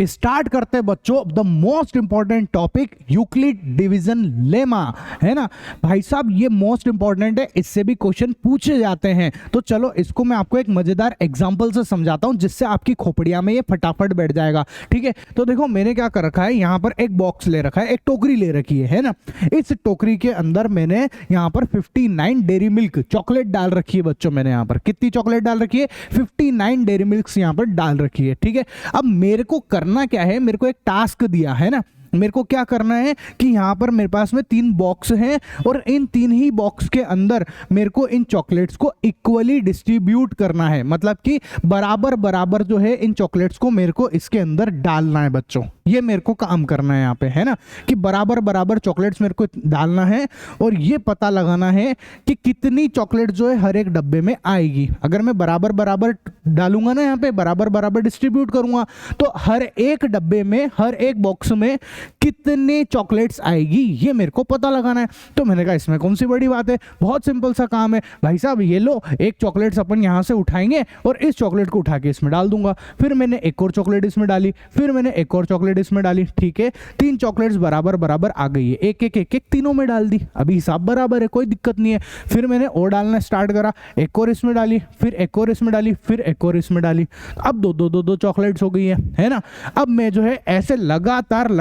Start करते हैं बच्चों the most important topic Euclid division lemma, है ना भाई साहब, ये मोस्ट इंपॉर्टेंट है, इससे भी क्वेश्चन पूछे जाते हैं। तो चलो इसको मैं आपको एक मजेदार एग्जांपल से समझाता हूं जिससे आपकी खोपड़िया में ये फटाफट बैठ जाएगा। ठीक है, तो देखो मैंने क्या कर रखा है, यहाँ पर एक बॉक्स ले रखा है, एक टोकरी ले रखी है ना। इस टोकरी के अंदर मैंने यहाँ पर 59 डेयरी मिल्क चॉकलेट डाल रखी है बच्चों। मैंने यहाँ पर कितनी चॉकलेट डाल रखी है, 59 डेयरी मिल्क यहाँ पर डाल रखी है। ठीक है, अब मेरे को करना क्या है, मेरे को एक टास्क दिया है ना, मेरे को क्या करना है कि यहाँ पर मेरे पास में 3 बॉक्स हैं और इन 3 ही बॉक्स के अंदर मेरे को इन चॉकलेट्स को इक्वली डिस्ट्रीब्यूट करना है। मतलब कि बराबर बराबर जो है इन चॉकलेट्स को मेरे को इसके अंदर डालना है बच्चों। ये मेरे को काम करना है यहाँ पे, है ना, कि बराबर बराबर चॉकलेट्स मेरे को डालना है और ये पता लगाना है कि कितनी चॉकलेट जो है हर एक डब्बे में आएगी। अगर मैं बराबर बराबर डालूंगा ना, यहाँ पे बराबर बराबर डिस्ट्रीब्यूट करूंगा, तो हर एक डब्बे में, हर एक बॉक्स में कितने चॉकलेट्स आएगी ये मेरे को पता लगाना है। तो मैंने कहा इसमें कौन सी बड़ी बात है, बहुत सिंपल सा काम है भाई साहब। ये लो, एक चॉकलेट्स अपन यहाँ से उठाएंगे और इस चॉकलेट को उठा के इसमें डाल दूंगा, फिर मैंने एक और चॉकलेट इसमें डाली, फिर मैंने एक और चॉकलेट इसमें डाली। ठीक है, 3 चॉकलेट्स बराबर बराबर आ गई है, एक एक एक एक तीनों में डाल दी, अभी हिसाब बराबर है, कोई दिक्कत नहीं है। फिर मैंने और डालना स्टार्ट करा, एक और इसमें डाली, फिर एक और इसमें डाली, फिर एक और इसमें डाली, अब दो चॉकलेट्स हो गई है ना। अब मैं जो है ऐसे लगातार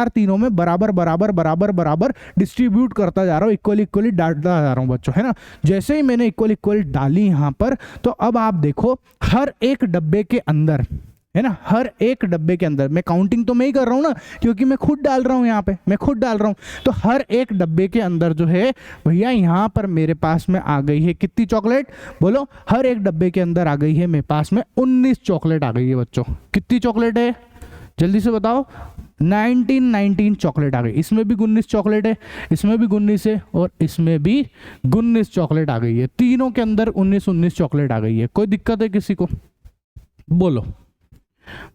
तीनों में बराबर बराबर बराबर बराबर डिस्ट्रीब्यूट करता जा रहा हूँ, इक्वली डालता जा रहा हूँ बच्चों, है ना। जैसे ही मैंने इक्वली डाली यहाँ पर, तो अब आप देखो हर एक डब्बे के अंदर, है ना, हर एक डब्बे के अंदर, मैं काउंटिंग तो मैं ही कर रहा हूँ ना, क्योंकि मैं खुद डाल रहा हूँ, यहाँ पे मैं खुद डाल रहा हूँ। तो हर एक डब्बे के अंदर जो है भैया यहाँ पर मेरे पास में आ गई है कितनी चॉकलेट, बोलो, हर एक डब्बे के अंदर आ गई है मेरे पास में 19 चॉकलेट आ गई है बच्चों। कितनी चॉकलेट है जल्दी से बताओ, 19 चॉकलेट आ गई। इसमें भी 19 चॉकलेट है, इसमें भी 19 है और इसमें भी 19 चॉकलेट आ गई है। तीनों के अंदर 19 चॉकलेट आ गई है। कोई दिक्कत है किसी को, बोलो।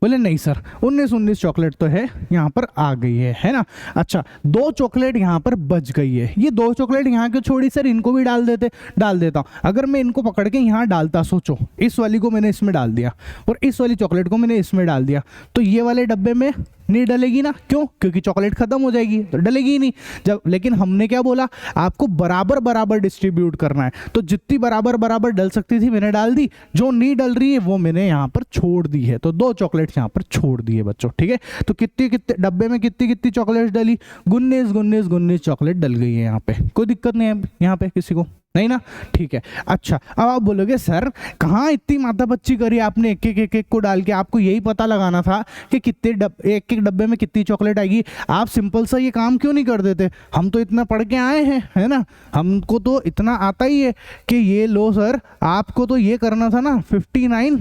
बोले नहीं सर, 19 चॉकलेट तो है यहाँ पर आ गई है ना। अच्छा, 2 चॉकलेट यहाँ पर बच गई है, ये 2 चॉकलेट यहाँ क्यों छोड़ी सर, इनको भी डाल देता हूँ। अगर मैं इनको पकड़ के यहाँ डालता, सोचो इस वाली को मैंने इसमें डाल दिया और इस वाली चॉकलेट को मैंने इसमें डाल दिया, तो ये वाले डब्बे में नहीं डलेगी ना, क्यों, क्योंकि चॉकलेट खत्म हो जाएगी, तो डलेगी ही नहीं। जब लेकिन हमने क्या बोला, आपको बराबर बराबर डिस्ट्रीब्यूट करना है, तो जितनी बराबर बराबर डल सकती थी मैंने डाल दी, जो नहीं डल रही है वो मैंने यहाँ पर छोड़ दी है। तो 2 चॉकलेट्स यहाँ पर छोड़ दी है बच्चों। ठीक है, तो कितने डब्बे में कितनी चॉकलेट्स डली, 19 चॉकलेट डल गई है यहाँ पे। कोई दिक्कत नहीं है यहाँ पे किसी को, नहीं ना, ठीक है। अच्छा, अब आप बोलोगे सर कहाँ इतनी माथा पच्ची करी आपने, एक को डाल के, आपको यही पता लगाना था कि कितने एक डब्बे में कितनी चॉकलेट आएगी। आप सिंपल सा ये काम क्यों नहीं कर देते, हम तो इतना पढ़ के आए हैं, है ना, हमको तो इतना आता ही है कि ये लो सर, आपको तो ये करना था ना 59,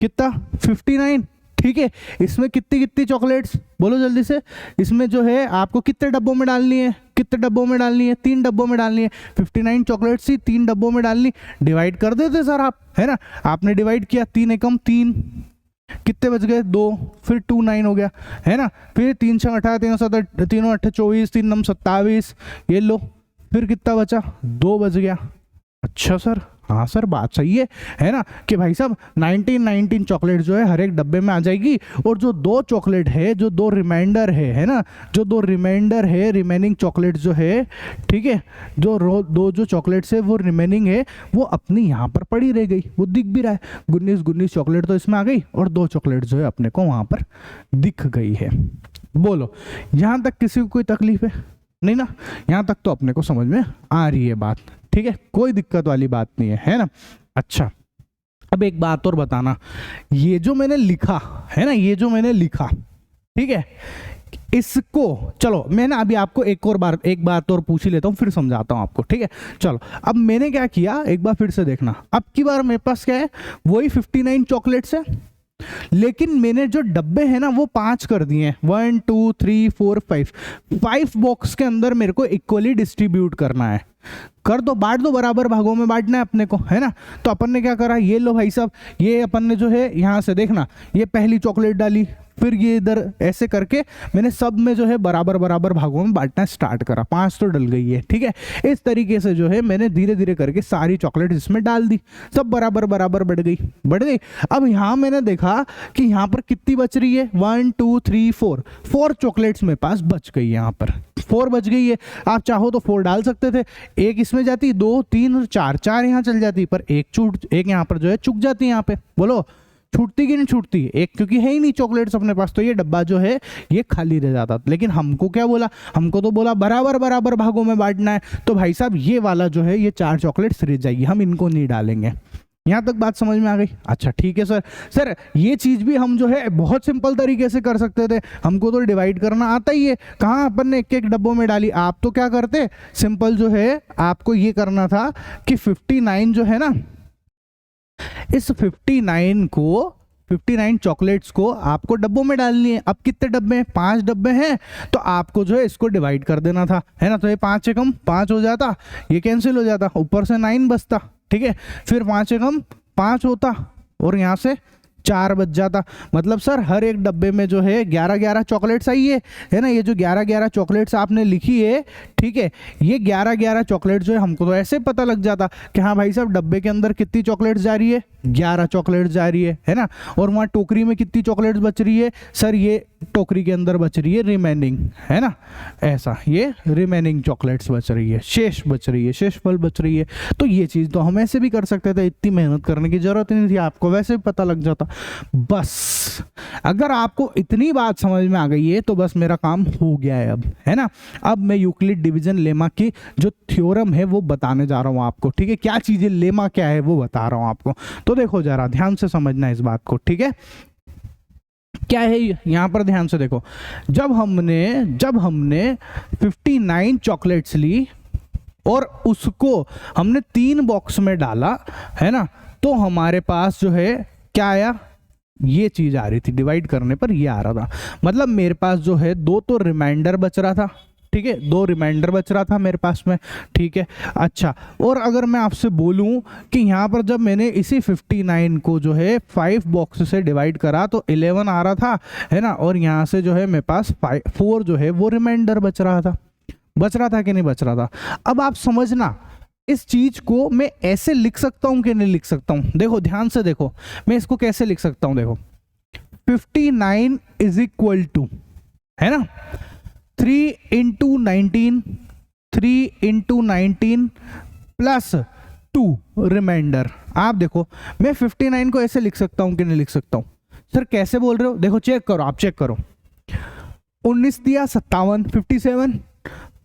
कितना 59, ठीक है। इसमें कितनी चॉकलेट्स, बोलो जल्दी से, इसमें जो है आपको कितने डब्बों में डालनी है, 3 डब्बों में डालनी है। 59 चॉकलेट्स ही 3 डब्बों में डालनी, डिवाइड कर देते सर आप, है ना। आपने डिवाइड किया, 3 एकम 3, कितने बच गए 2, फिर 2 9 हो गया, है ना। फिर 3 6 18, 3 7 3 8 24, 3 9 27, ये लो, फिर कितना बचा, 2 बच गया। अच्छा सर, हाँ सर बात सही है ना, कि भाई साहब 19 चॉकलेट जो है हर एक डब्बे में आ जाएगी, और जो 2 चॉकलेट है, जो 2 रिमाइंडर है ना, जो 2 रिमाइंडर है, रिमेनिंग चॉकलेट जो है, ठीक है, जो 2 चॉकलेट्स है वो रिमेनिंग है, वो अपनी यहाँ पर पड़ी रह गई, वो दिख भी रहा है, 19 चॉकलेट तो इसमें आ गई और 2 चॉकलेट जो है अपने को वहाँ पर दिख गई है। बोलो, यहाँ तक किसी को कोई तकलीफ है नहीं ना, यहाँ तक तो अपने को समझ में आ रही है बात, ठीक है, कोई दिक्कत वाली बात नहीं है ना। अच्छा, अब एक बात और बताना, ये जो मैंने लिखा है ना, ये जो मैंने लिखा, ठीक है, इसको चलो मैं ना अभी आपको एक बात और पूछ ही लेता हूँ, फिर समझाता हूँ आपको, ठीक है। चलो, अब मैंने क्या किया, एक बार फिर से देखना, अब की बार मेरे पास क्या है, वही 59 चॉकलेट्स है, लेकिन मैंने जो डब्बे हैं ना वो 5 कर दिए हैं, 1 2 3 4 5 बॉक्स के अंदर मेरे को इक्वली डिस्ट्रीब्यूट करना है। कर दो, बांट दो, बराबर भागों में बांटना है अपने को, है ना। तो अपन ने क्या करा, ये लो भाई साहब, ये अपन ने जो है यहाँ से देखना, ये पहली चॉकलेट डाली, फिर ये इधर ऐसे करके मैंने सब में जो है बराबर बराबर भागों में बांटना स्टार्ट करा। 5 तो डल गई है, ठीक है। इस तरीके से जो है मैंने धीरे धीरे करके सारी चॉकलेट इसमें डाल दी, सब बराबर बराबर बढ़ गई। अब यहाँ मैंने देखा कि यहाँ पर कितनी बच रही है, 1 2 3 4 चॉकलेट्स मेरे पास बच गई। यहाँ पर 4 बच गई है। आप चाहो तो 4 डाल सकते थे, एक इसमें जाती, 2 3 4 यहाँ चल जाती, पर एक यहाँ पर जो है चुक जाती है। यहाँ पे बोलो छूटती कि नहीं छूटती? एक क्योंकि है ही नहीं चॉकलेट्स अपने पास, तो ये डब्बा जो है ये खाली रह जाता। लेकिन हमको क्या बोला, हमको तो बोला बराबर बराबर भागों में बांटना है। तो भाई साहब ये वाला जो है ये 4 चॉकलेट्स रह जाएगी, हम इनको नहीं डालेंगे। यहाँ तक बात समझ में आ गई? अच्छा ठीक है सर ये चीज भी हम जो है बहुत सिंपल तरीके से कर सकते थे, हमको तो डिवाइड करना आता ही है। कहाँ अपन ने एक एक डब्बों में डाली। आप तो क्या करते, सिंपल जो है आपको ये करना था कि 59 जो है ना, इस 59 चॉकलेट्स को आपको डब्बों में डालनी है। अब कितने डब्बे हैं? 5 डब्बे हैं, तो आपको जो है इसको डिवाइड कर देना था, है ना। तो ये 5 से कम 5 हो जाता, ये कैंसिल हो जाता, ऊपर से 9 बचता, ठीक है। फिर 5 से कम 5 होता और यहाँ से 4 बच जाता। मतलब सर हर एक डब्बे में जो है 11 चॉकलेट्स आई है ना। ये जो 11 चॉकलेट्स आपने लिखी है, ठीक है, ये 11 चॉकलेट जो है हमको तो ऐसे पता लग जाता कि हाँ भाई साहब डब्बे के अंदर कितनी चॉकलेट्स जा रही है, 11 चॉकलेट्स जा रही है ना। और वहाँ टोकरी में कितनी चॉकलेट्स बच रही है, सर ये टोकरी के अंदर बच रही है रिमेनिंग, है ना। ऐसा ये रिमेनिंग चॉकलेट्स बच रही है, शेष बच रही है, शेष फल बच रही है। तो ये चीज़ तो हम ऐसे भी कर सकते थे, इतनी मेहनत करने की जरूरत नहीं थी, आपको वैसे भी पता लग जाता। बस अगर आपको इतनी बात समझ में आ गई है तो बस मेरा काम हो गया है अब, है ना। अब मैं यूक्लिड डिवीजन लेमा की जो थ्योरम है वो बताने जा रहा हूँ आपको, ठीक है। क्या चीज़ है, लेमा क्या है वो बता रहा हूँ आपको। तो देखो जरा ध्यान से समझना इस बात को, ठीक है। क्या है यहां पर, ध्यान से देखो। जब हमने 59 चॉकलेट्स ली और उसको हमने 3 बॉक्स में डाला, है ना, तो हमारे पास जो है क्या आया, ये चीज आ रही थी डिवाइड करने पर, ये आ रहा था। मतलब मेरे पास जो है 2 तो रिमाइंडर बच रहा था, ठीक है, 2 रिमाइंडर बच रहा था मेरे पास में, ठीक है। अच्छा, और अगर मैं आपसे बोलूं कि यहाँ पर जब मैंने इसी 59 को जो है 5 बॉक्स से डिवाइड करा तो 11 आ रहा था, है ना। और यहाँ से जो है मेरे पास 4 जो है वो रिमाइंडर बच रहा था कि नहीं बच रहा था। अब आप समझना इस चीज को मैं ऐसे लिख सकता हूं कि नहीं लिख सकता हूं। देखो ध्यान से देखो, मैं इसको कैसे लिख सकता हूं। देखो 59 इज इक्वल टू, है ना, 3 इंटू 19 प्लस 2 रिमाइंडर। आप देखो मैं 59 को ऐसे लिख सकता हूं कि नहीं लिख सकता हूं। सर कैसे बोल रहे हो? देखो चेक करो, आप चेक करो। 19 दिया 57, 57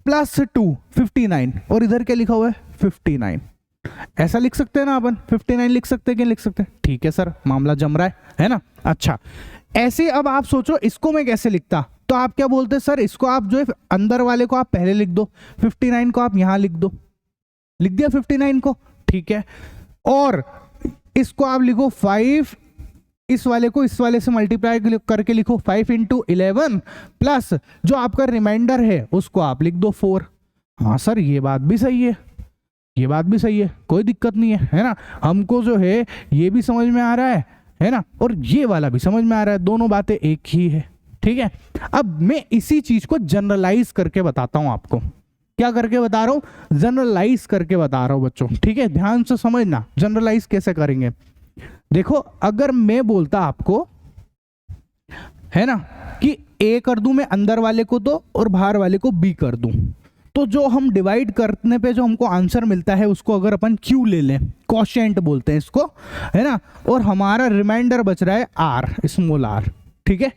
प्लस 2 59, और इधर क्या लिखा हुआ है 59। ऐसा लिख सकते हैं ना अपन, 59 लिख सकते हैं कि लिख सकते हैं? ठीक है सर, मामला जम रहा है ना। अच्छा, ऐसे अब आप सोचो इसको मैं कैसे लिखता। तो आप क्या बोलते हैं, सर इसको आप जो है अंदर वाले को आप पहले लिख दो, 59 को आप यहां लिख दो। लिख दिया 59 को, ठीक है। और इसको आप लिखो 5, इस वाले को इस वाले से मल्टीप्लाई करके लिखो 5 इंटू 11 प्लस जो आपका रिमाइंडर है उसको आप लिख दो 4। हाँ सर ये बात भी सही है, ये बात भी सही है, कोई दिक्कत नहीं है ना। हमको जो है ये भी समझ में आ रहा है ना, और ये वाला भी समझ में आ रहा है, दोनों बातें एक ही है, ठीक है। अब मैं इसी चीज को जनरलाइज करके बताता हूं आपको। क्या करके बता रहा हूं? जनरलाइज करके बता रहा हूं बच्चों, ठीक है। ध्यान से समझना जनरलाइज कैसे करेंगे। देखो अगर मैं बोलता आपको, है ना, कि ए कर दूं मैं अंदर वाले को तो और बाहर वाले को बी कर दूं, तो जो हम डिवाइड करने पे जो हमको आंसर मिलता है उसको अगर अपन क्यू ले लें, क्वोशिएंट बोलते हैं इसको, है ना, और हमारा रिमाइंडर बच रहा है आर, स्मॉल आर, ठीक है,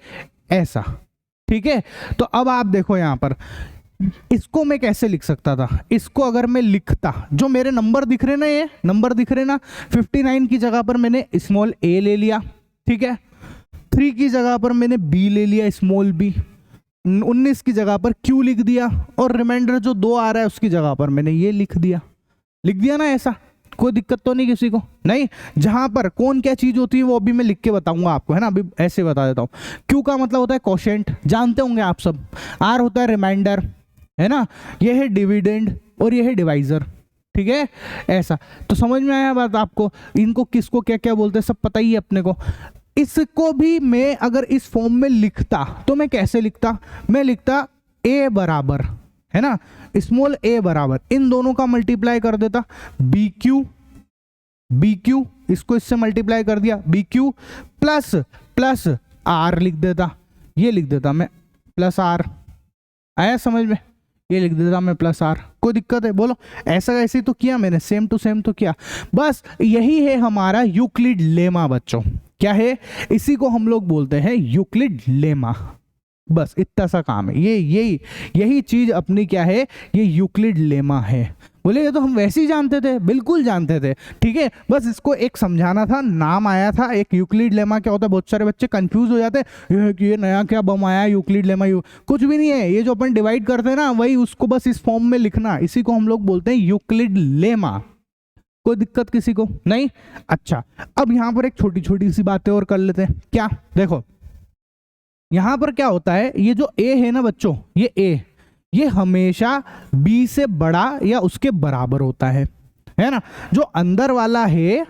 ऐसा, ठीक है। तो अब आप देखो यहां पर इसको मैं कैसे लिख सकता था। इसको अगर मैं लिखता, जो मेरे नंबर दिख रहे ना, ये नंबर दिख रहे ना, 59 की जगह पर मैंने स्मॉल ए ले लिया, ठीक है। 3 की जगह पर मैंने बी ले लिया, स्मॉल बी। 19 की जगह पर क्यू लिख दिया, और रिमाइंडर जो 2 आ रहा है उसकी जगह पर मैंने ये लिख दिया ना। ऐसा कोई दिक्कत तो नहीं किसी को? नहीं। जहां पर कौन क्या चीज होती है वो अभी मैं लिख के बताऊंगा आपको, है ना। अभी ऐसे बता देता हूं। क्यू का मतलब होता है क्वोशिएंट, जानते होंगे आप सब। आर होता है रिमाइंडर, है ना, ये है डिविडेंड और ये है डिवाइजर, ठीक है। ऐसा तो समझ में आया बात आपको। इनको किसको क्या क्या बोलते हैं सब पता ही है अपने को। इसको भी मैं अगर इस फॉर्म में लिखता तो मैं कैसे लिखता, मैं लिखता a बराबर, है ना, स्मॉल a बराबर इन दोनों का मल्टीप्लाई कर देता, बी क्यू इसको इससे मल्टीप्लाई कर दिया, b q plus plus r लिख देता, ये लिख देता मैं प्लस आर, आया समझ में, ये लिख देता मैं प्लस आर। कोई दिक्कत है बोलो, ऐसा ऐसे तो किया मैंने, सेम टू सेम तो किया। बस यही है हमारा यूक्लिड लेमा बच्चों, क्या है, इसी को हम लोग बोलते हैं यूक्लिड लेमा। बस इतना सा काम है, ये यही चीज अपनी क्या है, ये यूक्लिड लेमा है। बोले ये तो हम वैसे ही जानते थे, बिल्कुल जानते थे, ठीक है, बस इसको एक समझाना था, नाम आया था एक यूक्लिड लेमा, क्या होता है, बहुत सारे बच्चे कंफ्यूज हो जाते हैं ये नया क्या बम आया यूक्लिड लेमा, कुछ भी नहीं है, ये जो अपन डिवाइड करते हैं ना वही, उसको बस इस फॉर्म में लिखना, इसी को हम लोग बोलते हैं यूक्लिड लेमा। कोई दिक्कत किसी को नहीं? अच्छा, अब यहां पर एक छोटी छोटी सी बातें और कर लेते हैं, क्या, देखो यहां पर क्या होता है, ये जो a है ना बच्चों, ये a, ये हमेशा b से बड़ा या उसके बराबर होता है ना। जो अंदर वाला है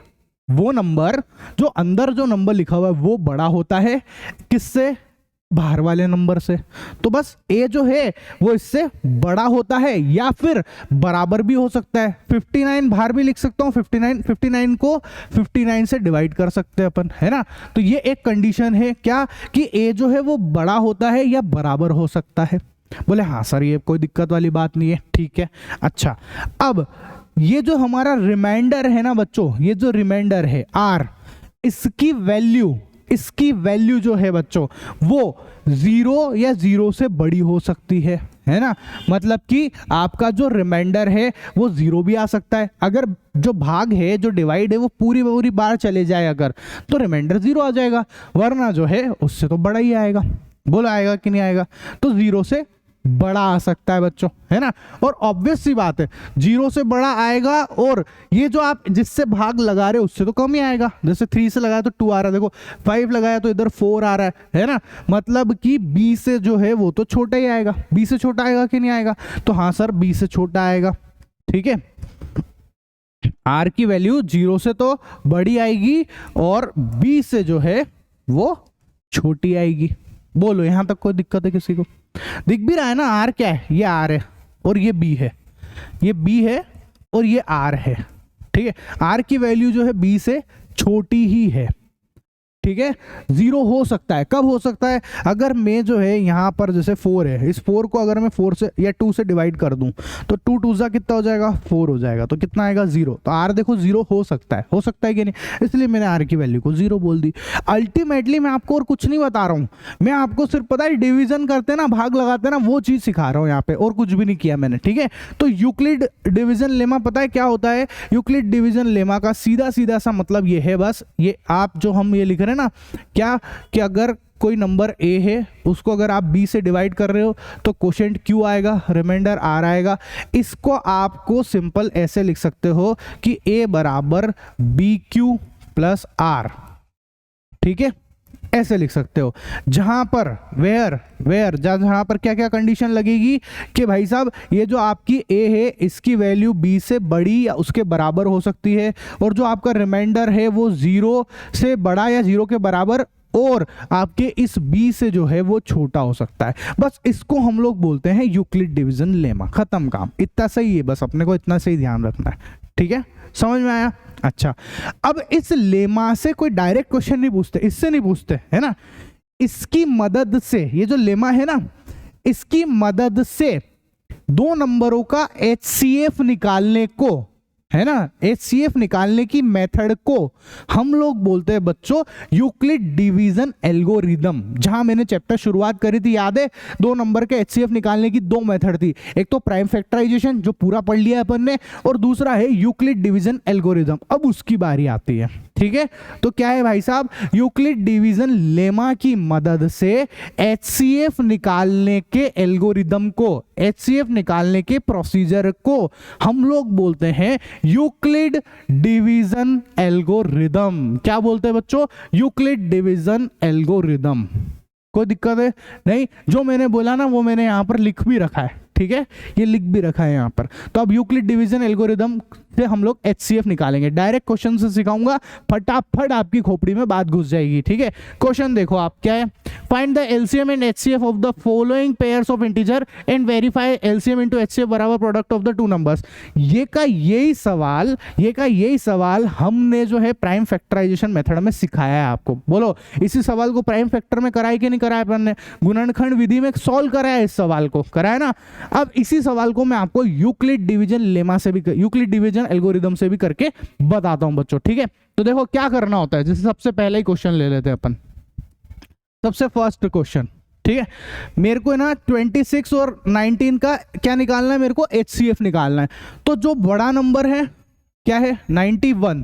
वो नंबर, जो अंदर जो नंबर लिखा हुआ है वो बड़ा होता है किससे, बाहर वाले नंबर से। तो बस a जो है वो इससे बड़ा होता है या फिर बराबर भी हो सकता है। 59 बाहर भी लिख सकता हूँ, 59 को 59 से डिवाइड कर सकते हैं अपन, है ना। तो ये एक कंडीशन है क्या, कि a जो है वो बड़ा होता है या बराबर हो सकता है। बोले हाँ सर ये कोई दिक्कत वाली बात नहीं है, ठीक है। अच्छा, अब ये जो हमारा रिमाइंडर है ना बच्चों, ये जो रिमाइंडर है r, इसकी वैल्यू जो है बच्चों वो 0 या 0 से बड़ी हो सकती है ना। मतलब कि आपका जो रिमाइंडर है वो 0 भी आ सकता है, अगर जो भाग है जो डिवाइड है वो पूरी बार चले जाए अगर, तो रिमाइंडर 0 आ जाएगा, वरना जो है उससे तो बड़ा ही आएगा। बोला आएगा कि नहीं आएगा, तो 0 से बड़ा आ सकता है बच्चों, है ना। और ऑब्वियस सी बात है 0 से बड़ा आएगा, और ये जो आप जिससे भाग लगा रहे हो उससे तो कम ही आएगा। जैसे 3 से लगाया तो 2 आ रहा है, देखो 5 लगाया तो इधर 4 आ रहा है ना। मतलब कि b से जो है वो तो छोटा ही आएगा, b से छोटा आएगा कि नहीं आएगा, तो हाँ सर b से छोटा आएगा, ठीक है। r की वैल्यू 0 से तो बड़ी आएगी और b से जो है वो छोटी आएगी। बोलो यहां तक कोई दिक्कत है किसी को? दिख भी रहा है ना, आर क्या है, ये आर है और ये बी है, ये बी है और ये आर है, ठीक है। आर की वैल्यू जो है बी से छोटी ही है, ठीक है। 0 हो सकता है, कब हो सकता है, अगर मैं जो है यहाँ पर जैसे 4 है, इस 4 को अगर मैं 4 से या 2 से डिवाइड कर दूं तो 2 2 जा कितना हो जाएगा, 4 हो जाएगा, तो कितना आएगा 0। तो आर देखो 0 हो सकता है कि नहीं, इसलिए मैंने आर की वैल्यू को 0 बोल दी। अल्टीमेटली मैं आपको और कुछ नहीं बता रहा हूँ, मैं आपको सिर्फ पता है डिवीजन करते ना, भाग लगाते ना, वो चीज सिखा रहा हूँ यहाँ पे, और कुछ भी नहीं किया मैंने, ठीक है। तो यूक्लिड डिवीजन लेमा पता है क्या होता है, यूक्लिड डिवीजन लेमा का सीधा सा मतलब ये है, बस ये आप जो हम ये लिख रहे हैं ना, क्या कि अगर कोई नंबर a है उसको अगर आप b से डिवाइड कर रहे हो तो कोशेंट q आएगा, रिमाइंडर r आएगा। इसको आपको सिंपल ऐसे लिख सकते हो कि a बराबर bq प्लस r, ठीक है, ऐसे लिख सकते हो। जहां पर वेयर जहां पर क्या क्या कंडीशन लगेगी कि भाई साहब ये जो आपकी a है इसकी वैल्यू b से बड़ी या उसके बराबर हो सकती है, और जो आपका रिमाइंडर है वो 0 से बड़ा या 0 के बराबर और आपके इस b से जो है वो छोटा हो सकता है। बस इसको हम लोग बोलते हैं यूक्लिड डिवीजन लेमा, खत्म काम, इतना सही है, बस अपने को इतना सही ध्यान रखना है, ठीक है, समझ में आया। अच्छा, अब इस लेमा से कोई डायरेक्ट क्वेश्चन नहीं पूछते, इससे नहीं पूछते, है ना। इसकी मदद से, ये जो लेमा है ना, इसकी मदद से 2 नंबरों का HCF निकालने को, है ना, HCF निकालने की मेथड को हम लोग बोलते हैं बच्चों यूक्लिड डिवीजन एल्गोरिदम। जहां मैंने चैप्टर शुरुआत करी थी याद है, 2 नंबर के HCF निकालने की 2 मेथड थी, एक तो प्राइम फैक्टराइजेशन जो पूरा पढ़ लिया अपन ने, और दूसरा है यूक्लिड डिवीजन एल्गोरिदम। अब उसकी बारी आती है, ठीक है। तो क्या है भाई साहब, यूक्लिड डिवीजन लेमा की मदद से HCF निकालने के एल्गोरिदम को, HCF निकालने के प्रोसीजर को हम लोग बोलते हैं यूक्लिड डिवीजन एल्गोरिदम। क्या बोलते हैं बच्चों, यूक्लिड डिवीजन एल्गोरिदम। कोई दिक्कत है नहीं, जो मैंने बोला ना वो मैंने यहां पर लिख भी रखा है, ठीक है, ये लिख भी रखा है यहाँ पर। तो अब यूक्लिड डिवीजन एल्गोरिदम से हम लोग HCF निकालेंगे। डायरेक्ट क्वेश्चन से सिखाऊंगा, फटाफट आपकी खोपड़ी में बात घुस जाएगी, ठीक है। क्वेश्चन देखो आप, क्या है, find the LCM and HCF of the following pairs of integer and verify LCM into HCF बराबर product of the two numbers. ये का यही सवाल हमने जो है प्राइम फैक्टराइजेशन मेथड में सिखाया है आपको। बोलो, इसी सवाल को प्राइम फैक्टर में कराया कि नहीं कराया अपन ने? गुणनखंड विधि में सॉल्व कराया इस सवाल को, कराया ना। अब इसी सवाल को मैं आपको यूक्लिड डिवीजन लेमा से भी, यूक्लिड डिवीजन एल्गोरिदम से भी करके बताता हूं बच्चों, ठीक है। तो देखो क्या करना होता है, जैसे सबसे पहले ही क्वेश्चन ले लेते हैं अपन, सबसे फर्स्ट क्वेश्चन, ठीक है। मेरे को ना 26 और 19 का क्या निकालना है, मेरे को HCF निकालना है। तो जो बड़ा नंबर है क्या है 91,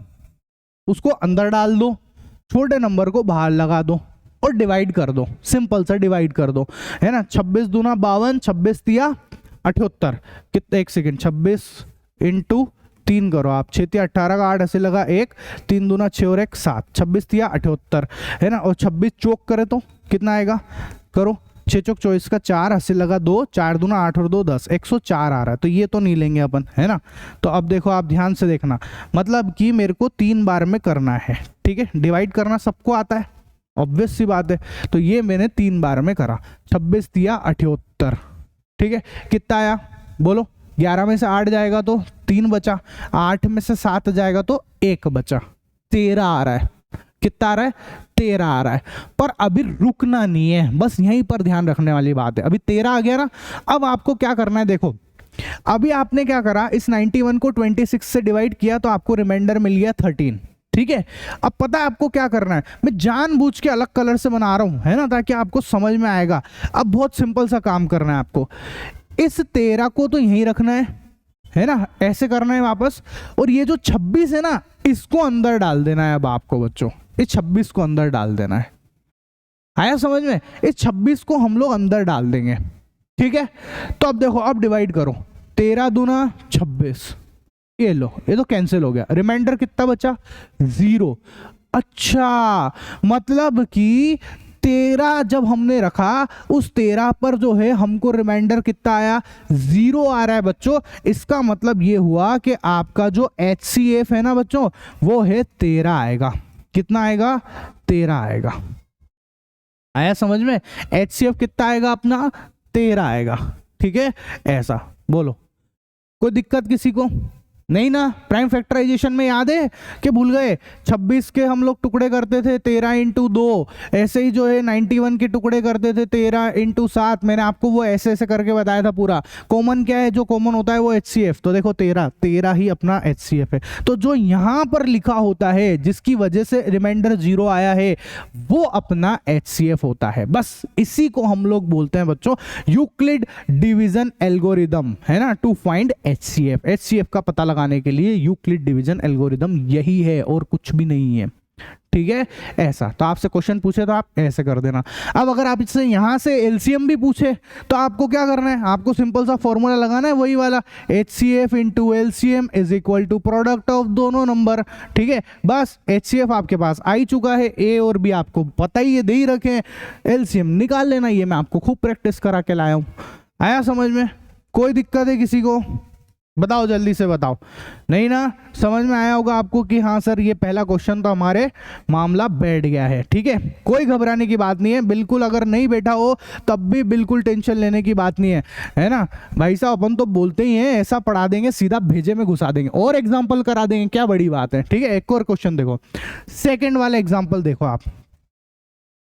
उसको अंदर डाल दो, छोटे नंबर को बाहर लगा दो और डिवाइड कर दो, सिंपल सा डिवाइड कर दो, है ना। 26 दूना 52, 26 तिया 78, कितना, एक सेकेंड, 26 इंटू 3 करो आप, 6 तिया 18 का 8 ऐसे लगा 1, 3 दूना 6 और 1 7, 26 तिया 78, है ना। और 26 चौक करे तो कितना आएगा, करो, 6 चौक 24 का 4 ऐसे लगा 2, 4 दूना 8 और 2 10, 104 आ रहा है। तो ये तो नहीं लेंगे अपन, है ना। तो अब देखो आप ध्यान से देखना, मतलब कि मेरे को 3 बार में करना है, ठीक है। डिवाइड करना सबको आता है, ऑब्वियस सी बात है। तो ये मैंने 3 बार में करा, 26 तिया 78, ठीक है। कितना आया बोलो, 11 में से 8 जाएगा तो 3 बचा, 8 में से 7 जाएगा तो 1 बचा, 13 आ रहा है। कितना आ रहा है, 13 आ रहा है। पर अभी रुकना नहीं है, बस यहीं पर ध्यान रखने वाली बात है। अभी 13 आ गया ना, अब आपको क्या करना है, देखो अभी आपने क्या करा, इस 91 को 26 से डिवाइड किया तो आपको रिमाइंडर मिल गया 13, ठीक है। अब पता है आपको क्या करना है, मैं जानबूझ के अलग कलर से बना रहा हूं, है ना, ताकि आपको समझ में आएगा। अब बहुत सिंपल सा काम करना है आपको, इस 13 को तो यहीं रखना है ना, ऐसे करना है वापस, और ये जो 26 है ना, इसको अंदर डाल देना है। अब आपको बच्चों इस 26 को अंदर डाल देना है, आया समझ में? इस 26 को हम लोग अंदर डाल देंगे, ठीक है। तो अब देखो, अब डिवाइड करो, 13 दूना 26, ये लो, ये तो कैंसिल हो गया, रिमाइंडर कितना बचा, 0। अच्छा, मतलब कि 13 जब हमने रखा, उस 13 पर जो है हमको रिमाइंडर कितना आया, 0 आ रहा है बच्चों। इसका मतलब ये हुआ कि आपका जो HCF है ना बच्चों, वो है 13 आएगा। कितना आएगा, 13 आएगा। आया समझ में? HCF कितना आएगा अपना, 13 आएगा, ठीक है। ऐसा बोलो, कोई दिक्कत किसी को नहीं ना? प्राइम फैक्टराइजेशन में याद है कि भूल गए, 26 के हम लोग टुकड़े करते थे 13 इंटू 2, ऐसे ही जो है 91 के टुकड़े करते थे 13 इंटू 7। मैंने आपको वो ऐसे ऐसे करके बताया था पूरा। कॉमन क्या है, जो कॉमन होता है वो HCF। तो देखो 13 ही अपना HCF है। तो जो यहाँ पर लिखा होता है, जिसकी वजह से रिमाइंडर 0 आया है, वो अपना HCF होता है। बस इसी को हम लोग बोलते हैं बच्चों यूक्लिड डिवीजन एल्गोरिदम, है ना, टू फाइंड HCF। HCF का पता लगाने के लिए यूक्लिड डिवीजन एल्गोरिदम यही है और कुछ भी नहीं है, ठीक है। ऐसा तो आपसे क्वेश्चन पूछे तो आप ऐसे कर देना। अब अगर आप इससे यहां से LCM भी पूछे तो आपको क्या करना है, आपको सिंपल सा फॉर्मूला लगाना है, वही वाला, HCF into LCM is equal to product of दोनों नंबर, ठीक है। बस HCF आपके पास आ ही चुका है, A और B आपको पता ही है, दे ही रखे हैं, LCM निकाल लेना। ये मैं आपको खूब प्रैक्टिस करा के लाया हूं। आया समझ में? कोई दिक्कत है किसी को? बताओ, जल्दी से बताओ। नहीं ना? समझ में आया होगा आपको कि हाँ सर, ये पहला क्वेश्चन तो हमारे मामला बैठ गया है, ठीक है। कोई घबराने की बात नहीं है, बिल्कुल। अगर नहीं बैठा हो तब भी बिल्कुल टेंशन लेने की बात नहीं है ना भाई साहब। अपन तो बोलते ही हैं, ऐसा पढ़ा देंगे सीधा भेजे में घुसा देंगे और एग्जाम्पल करा देंगे, क्या बड़ी बात है, ठीक है। एक और क्वेश्चन देखो, सेकेंड वाला एग्जाम्पल देखो आप,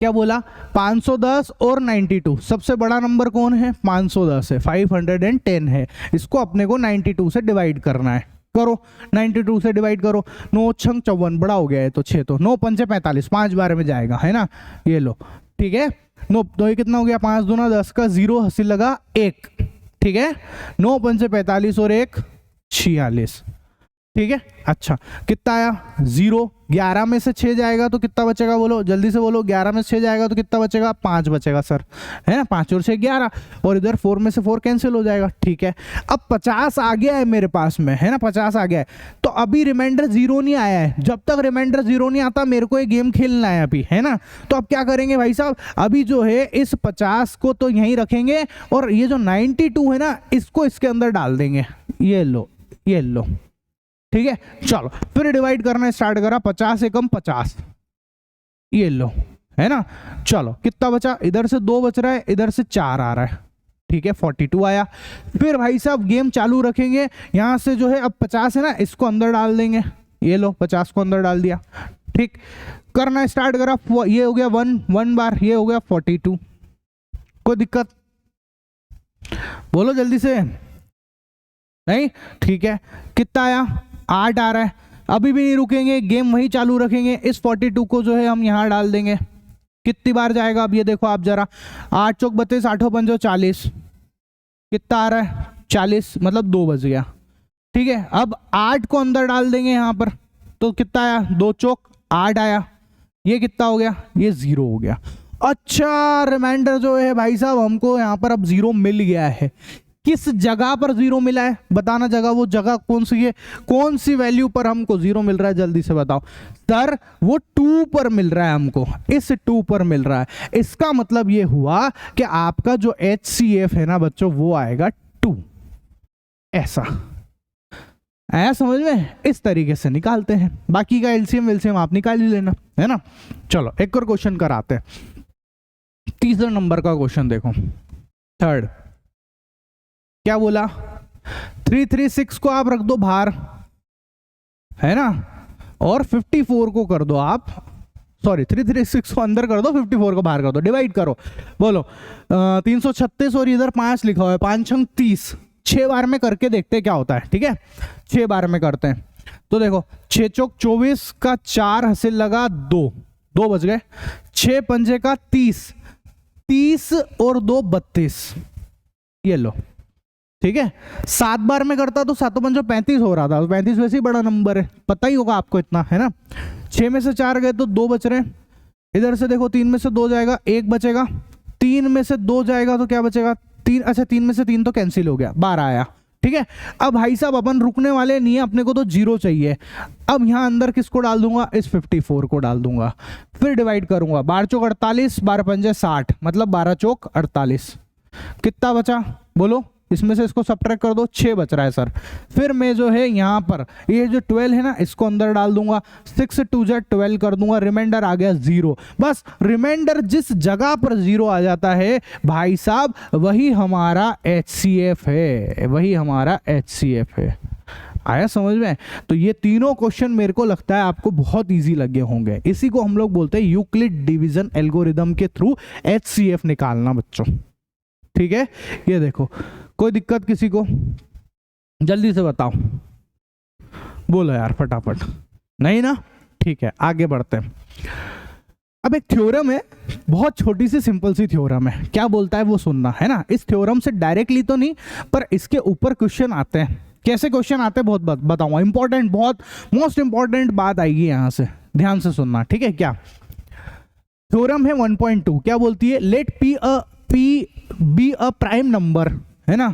क्या बोला, 510 और 92। सबसे बड़ा नंबर कौन है, 510 है, 510 है। इसको अपने को 92 से डिवाइड करना है। करो, 92 से डिवाइड करो, 9 छंग 54, बड़ा हो गया है तो 6, तो 9 पंचे 45, 5 बार में जाएगा, है ना। ये लो, ठीक है। 9 तो ये कितना हो गया, 5 दूना 10 का 0 हंसी लगा 1, ठीक है। 9 पंचे 45 और 1 46, ठीक है। अच्छा, कितना आया, 0। 11 में से 6 जाएगा तो कितना बचेगा, बोलो जल्दी से बोलो। 11 में से 6 जाएगा तो कितना बचेगा, 5 बचेगा सर, है ना। 5 और 6 11, और इधर 4 में से 4 कैंसिल हो जाएगा, ठीक है। अब 50 आ गया है मेरे पास में, है ना, 50 आ गया है। तो अभी रिमाइंडर 0 नहीं आया है। जब तक रिमाइंडर 0 नहीं आता, मेरे को ये गेम खेलना है अभी, है ना। तो अब क्या करेंगे भाई साहब, अभी जो है इस 50 को तो यहीं रखेंगे, और ये जो 92 है ना, इसको इसके अंदर डाल देंगे। ये लो, ये लो, ठीक है, चलो फिर डिवाइड करना स्टार्ट करा, 50 एकम 50, ये लो, है ना। चलो कितना बचा, इधर से 2 बच रहा है, इधर से 4 आ रहा है, ठीक है 42 आया। फिर भाई साहब गेम चालू रखेंगे, यहां से जो है अब 50 है ना, इसको अंदर डाल देंगे, ये लो 50 को अंदर डाल दिया, ठीक, करना स्टार्ट करा, ये हो गया 1 बार, ये हो गया 42, कोई दिक्कत, बोलो जल्दी से, नहीं, ठीक है, कितना आया, 8 आ रहा है। अभी भी नहीं रुकेंगे, गेम वही चालू रखेंगे, इस 42 को जो है हम यहां डाल देंगे, कितनी बार जाएगा अब ये देखो आप जरा, 8 चौक 32, 8 पंजो 40, कितना आ रहा है 40, मतलब 2 बज गया, ठीक है। अब 8 को अंदर डाल देंगे यहां पर, तो कितना आया, 2 चौक 8 आया, ये कितना हो गया, ये 0 हो गया। अच्छा, रिमाइंडर जो है भाई साहब हमको यहाँ पर अब 0 मिल गया है। किस जगह पर 0 मिला है बताना, जगह, वो जगह कौन सी है, कौन सी वैल्यू पर हमको 0 मिल रहा है, जल्दी से बताओ सर। वो 2 पर मिल रहा है हमको, इस 2 पर मिल रहा है। इसका मतलब ये हुआ कि आपका जो HCF है ना बच्चों, वो आएगा 2, ऐसा आया समझ में, इस तरीके से निकालते हैं। बाकी का एलसीएम वेलसीएम आप निकाल ही लेना, है ना। चलो एक और क्वेश्चन कराते हैं, तीसरा नंबर का क्वेश्चन देखो, थर्ड, क्या बोला, 336 को आप रख दो बाहर, है ना, और 54 को कर दो आप, सॉरी 336 को अंदर कर दो, 54 को बाहर कर दो, डिवाइड करो, बोलो 336 और इधर 5 लिखा हुआ है, 5 छंग 30, 6 बार में करके देखते क्या होता है, ठीक है, 6 बार में करते हैं। तो देखो 6 चौक 24 का 4 हासिल लगा 2 बच गए, 6 पंजे का 30, 30 और 2 32, ये लो, ठीक है। 7 बार में करता तो 7 पंजो 35 हो रहा था, तो 35 वैसे ही बड़ा नंबर है, पता ही होगा आपको इतना, है ना। 6 में से 4 गए तो 2 बच रहे हैं, इधर से देखो 3 में से 2 जाएगा, 1 बचेगा, 3 में से 2 जाएगा तो क्या बचेगा 3, अच्छा 3 में से 3 तो कैंसिल हो गया, 12 आया, ठीक है। अब भाई साहब अपन रुकने वाले नहीं है, अपने को तो 0 चाहिए। अब यहां अंदर किसको डाल दूंगा, इस 54 को डाल दूंगा, फिर डिवाइड करूंगा, 12 चौक 48, 12 पंजे 60, मतलब 12 चौक 48, कितना बचा बोलो, इसमें से इसको सब्ट्रैक्ट कर दो, 6 बच रहा है सर। फिर मैं जो है यहाँ पर ये जो 12 है ना, इसको अंदर डाल दूंगा, 6 2 12 कर दूंगा, रिमाइंडर आ गया 0। बस रिमाइंडर जिस जगह पर 0 आ जाता है भाई साहब, वही हमारा HCF है, वही हमारा HCF है। आया समझ में। तो ये तीनों क्वेश्चन मेरे को लगता है आपको बहुत इजी लगे होंगे। इसी को हम लोग बोलते हैं यूक्लिड डिवीजन एल्गोरिदम के थ्रू HCF निकालना बच्चों। ठीक है, ये देखो, कोई दिक्कत किसी को? जल्दी से बताओ, बोलो यार फटाफट। नहीं ना? ठीक है, आगे बढ़ते हैं। अब एक थ्योरम है, बहुत छोटी सी सिंपल सी थ्योरम है, क्या बोलता है वो सुनना है ना। इस थ्योरम से डायरेक्टली तो नहीं, पर इसके ऊपर क्वेश्चन आते हैं। कैसे क्वेश्चन आते हैं बहुत बताऊंगा। इंपॉर्टेंट, बहुत मोस्ट इंपॉर्टेंट बात आएगी यहां से, ध्यान से सुनना। ठीक है, क्या थ्योरम है 1.2, क्या बोलती है? Let P be a prime number, है ना।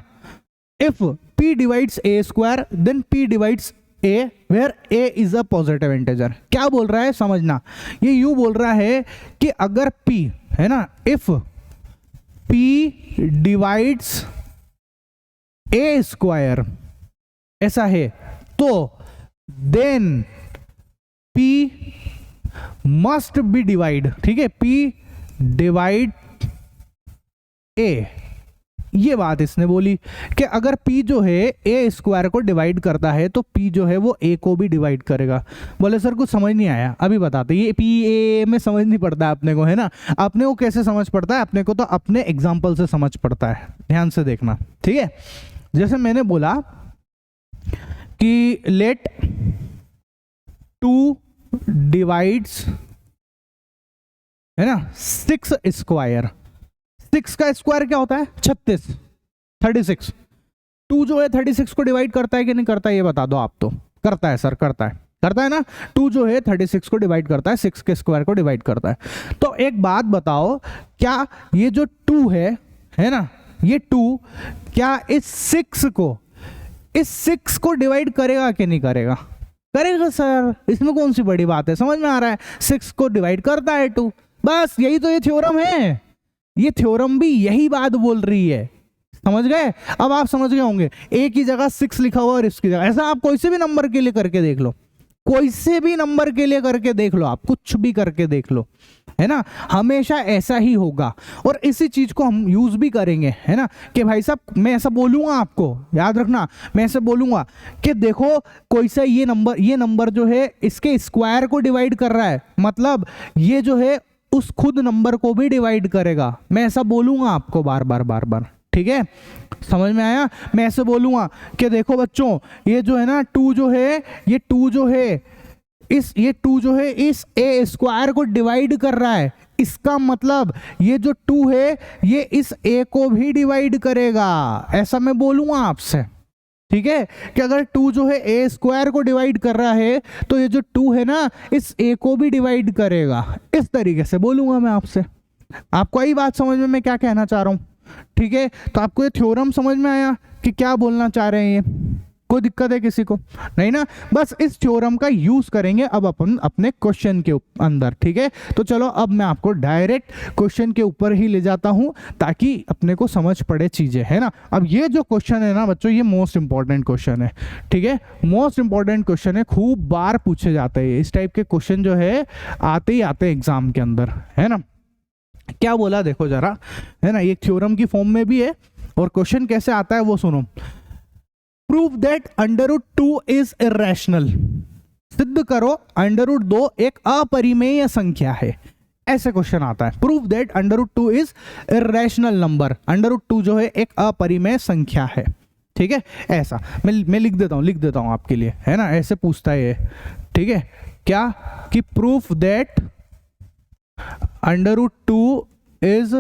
If P divides A square then P divides A where A is a positive integer. क्या बोल रहा है समझना, ये यूं बोल रहा है कि अगर P, है ना, if P divides A square ऐसा है, तो then P must be divide, ठीक है, P डिवाइड A। ये बात इसने बोली कि अगर P जो है A स्क्वायर को डिवाइड करता है तो P जो है वो A को भी डिवाइड करेगा। बोले सर कुछ समझ नहीं आया, अभी बताते। ये P A में समझ नहीं पड़ता है अपने को, है ना। अपने को कैसे समझ पड़ता है? अपने को तो अपने एग्जाम्पल से समझ पड़ता है। ध्यान से देखना, ठीक है। जैसे मैंने बोला कि लेट 2 डिवाइड्स, है ना, 6 स्क्वायर। 6 का स्क्वायर क्या होता है? 36, 36। 2 जो है 36 को डिवाइड करता है कि नहीं करता है, ये बता दो आप तो। करता है सर, करता है ना। 2 जो है 36 को डिवाइड करता है, 6 के स्क्वायर को डिवाइड करता है। तो एक बात बताओ, क्या ये जो 2 है ना, ये 2 क्या इस 6 को डिवाइड करेगा कि नहीं करेगा? करेगा सर, इसमें कौन सी बड़ी बात है, समझ में आ रहा है। 6 को डिवाइड करता है 2, बस यही तो ये थ्योरम है। ये थ्योरम भी यही बात बोल रही है, समझ गए? अब आप समझ गए होंगे ए की जगह 6 लिखा हुआ और इसकी जगह, ऐसा आप कोई से भी नंबर के लिए करके देख लो, कोई से भी नंबर के लिए करके देख लो, आप कुछ भी करके देख लो, है ना, हमेशा ऐसा ही होगा। और इसी चीज को हम यूज भी करेंगे, है ना, कि भाई साहब मैं ऐसा बोलूंगा, आपको याद रखना, मैं ऐसे बोलूंगा कि देखो कोई सा ये नंबर जो है इसके स्क्वायर को डिवाइड कर रहा है, मतलब ये जो है उस खुद नंबर को भी डिवाइड करेगा। मैं ऐसा बोलूंगा आपको बार बार बार बार, ठीक है, समझ में आया? मैं ऐसे बोलूंगा कि देखो बच्चों ये जो है ना 2 जो है, ये 2 जो है ये 2 जो है इस ए स्क्वायर को डिवाइड कर रहा है, इसका मतलब ये जो 2 है ये इस ए को भी डिवाइड करेगा, ऐसा मैं बोलूंगा आपसे, ठीक है, कि अगर 2 जो है ए स्क्वायर को डिवाइड कर रहा है तो ये जो 2 है ना इस ए को भी डिवाइड करेगा, इस तरीके से बोलूंगा मैं आपसे। आपको यही बात समझ में मैं क्या कहना चाह रहा हूं? ठीक है, तो आपको ये थ्योरम समझ में आया कि क्या बोलना चाह रहे हैं? ये कोई दिक्कत है किसी को? नहीं ना, बस इस थ्योरम का यूज करेंगे अब अपन अपने क्वेश्चन के अंदर, ठीक है। तो चलो अब मैं आपको डायरेक्ट क्वेश्चन के ऊपर ही ले जाता हूं ताकि अपने को समझ पड़े चीजें, है ना। अब ये जो क्वेश्चन है ना बच्चों, ये मोस्ट इंपॉर्टेंट क्वेश्चन है, ठीक है, मोस्ट इंपॉर्टेंट क्वेश्चन है, खूब बार पूछे जाते हैं इस टाइप के क्वेश्चन, जो है आते ही आते एग्जाम के अंदर, है ना। क्या बोला देखो जरा, है ना, ये थ्योरम की फॉर्म में भी है और क्वेश्चन कैसे आता है वो सुनो। प्रूव दैट √2 इज इरेशनल, सिद्ध करो √2 एक अपरिमेय संख्या है, ऐसे क्वेश्चन आता है। Prove that √2 is irrational number, √2 जो है एक अपरिमेय संख्या है, ठीक है, ऐसा मैं लिख देता हूं आपके लिए, है ना, ऐसे पूछता है ये, ठीक है, क्या कि proof that √2 is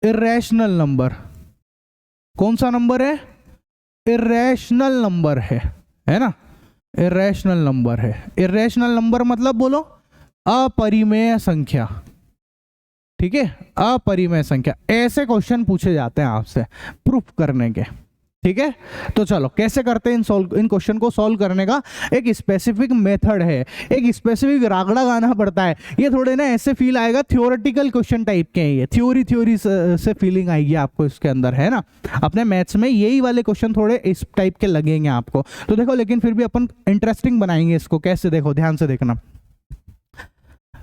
irrational number, कौन सा नंबर है? इरेशनल नंबर है ना, इरेशनल नंबर है। इरेशनल नंबर मतलब बोलो अपरिमेय संख्या, ठीक है, अपरिमेय संख्या, ऐसे क्वेश्चन पूछे जाते हैं आपसे प्रूफ करने के, ठीक है। तो चलो कैसे करते हैं इन क्वेश्चन को सॉल्व करने का एक स्पेसिफिक मेथड है, एक स्पेसिफिक रागड़ा गाना पड़ता है। ये थोड़े ना ऐसे फील आएगा, थियोरेटिकल क्वेश्चन टाइप के हैं ये, थ्योरी से फीलिंग आएगी आपको इसके अंदर, है ना। अपने मैथ्स में यही वाले क्वेश्चन थोड़े इस टाइप के लगेंगे आपको, तो देखो, लेकिन फिर भी अपन इंटरेस्टिंग बनाएंगे इसको। कैसे? देखो ध्यान से देखना।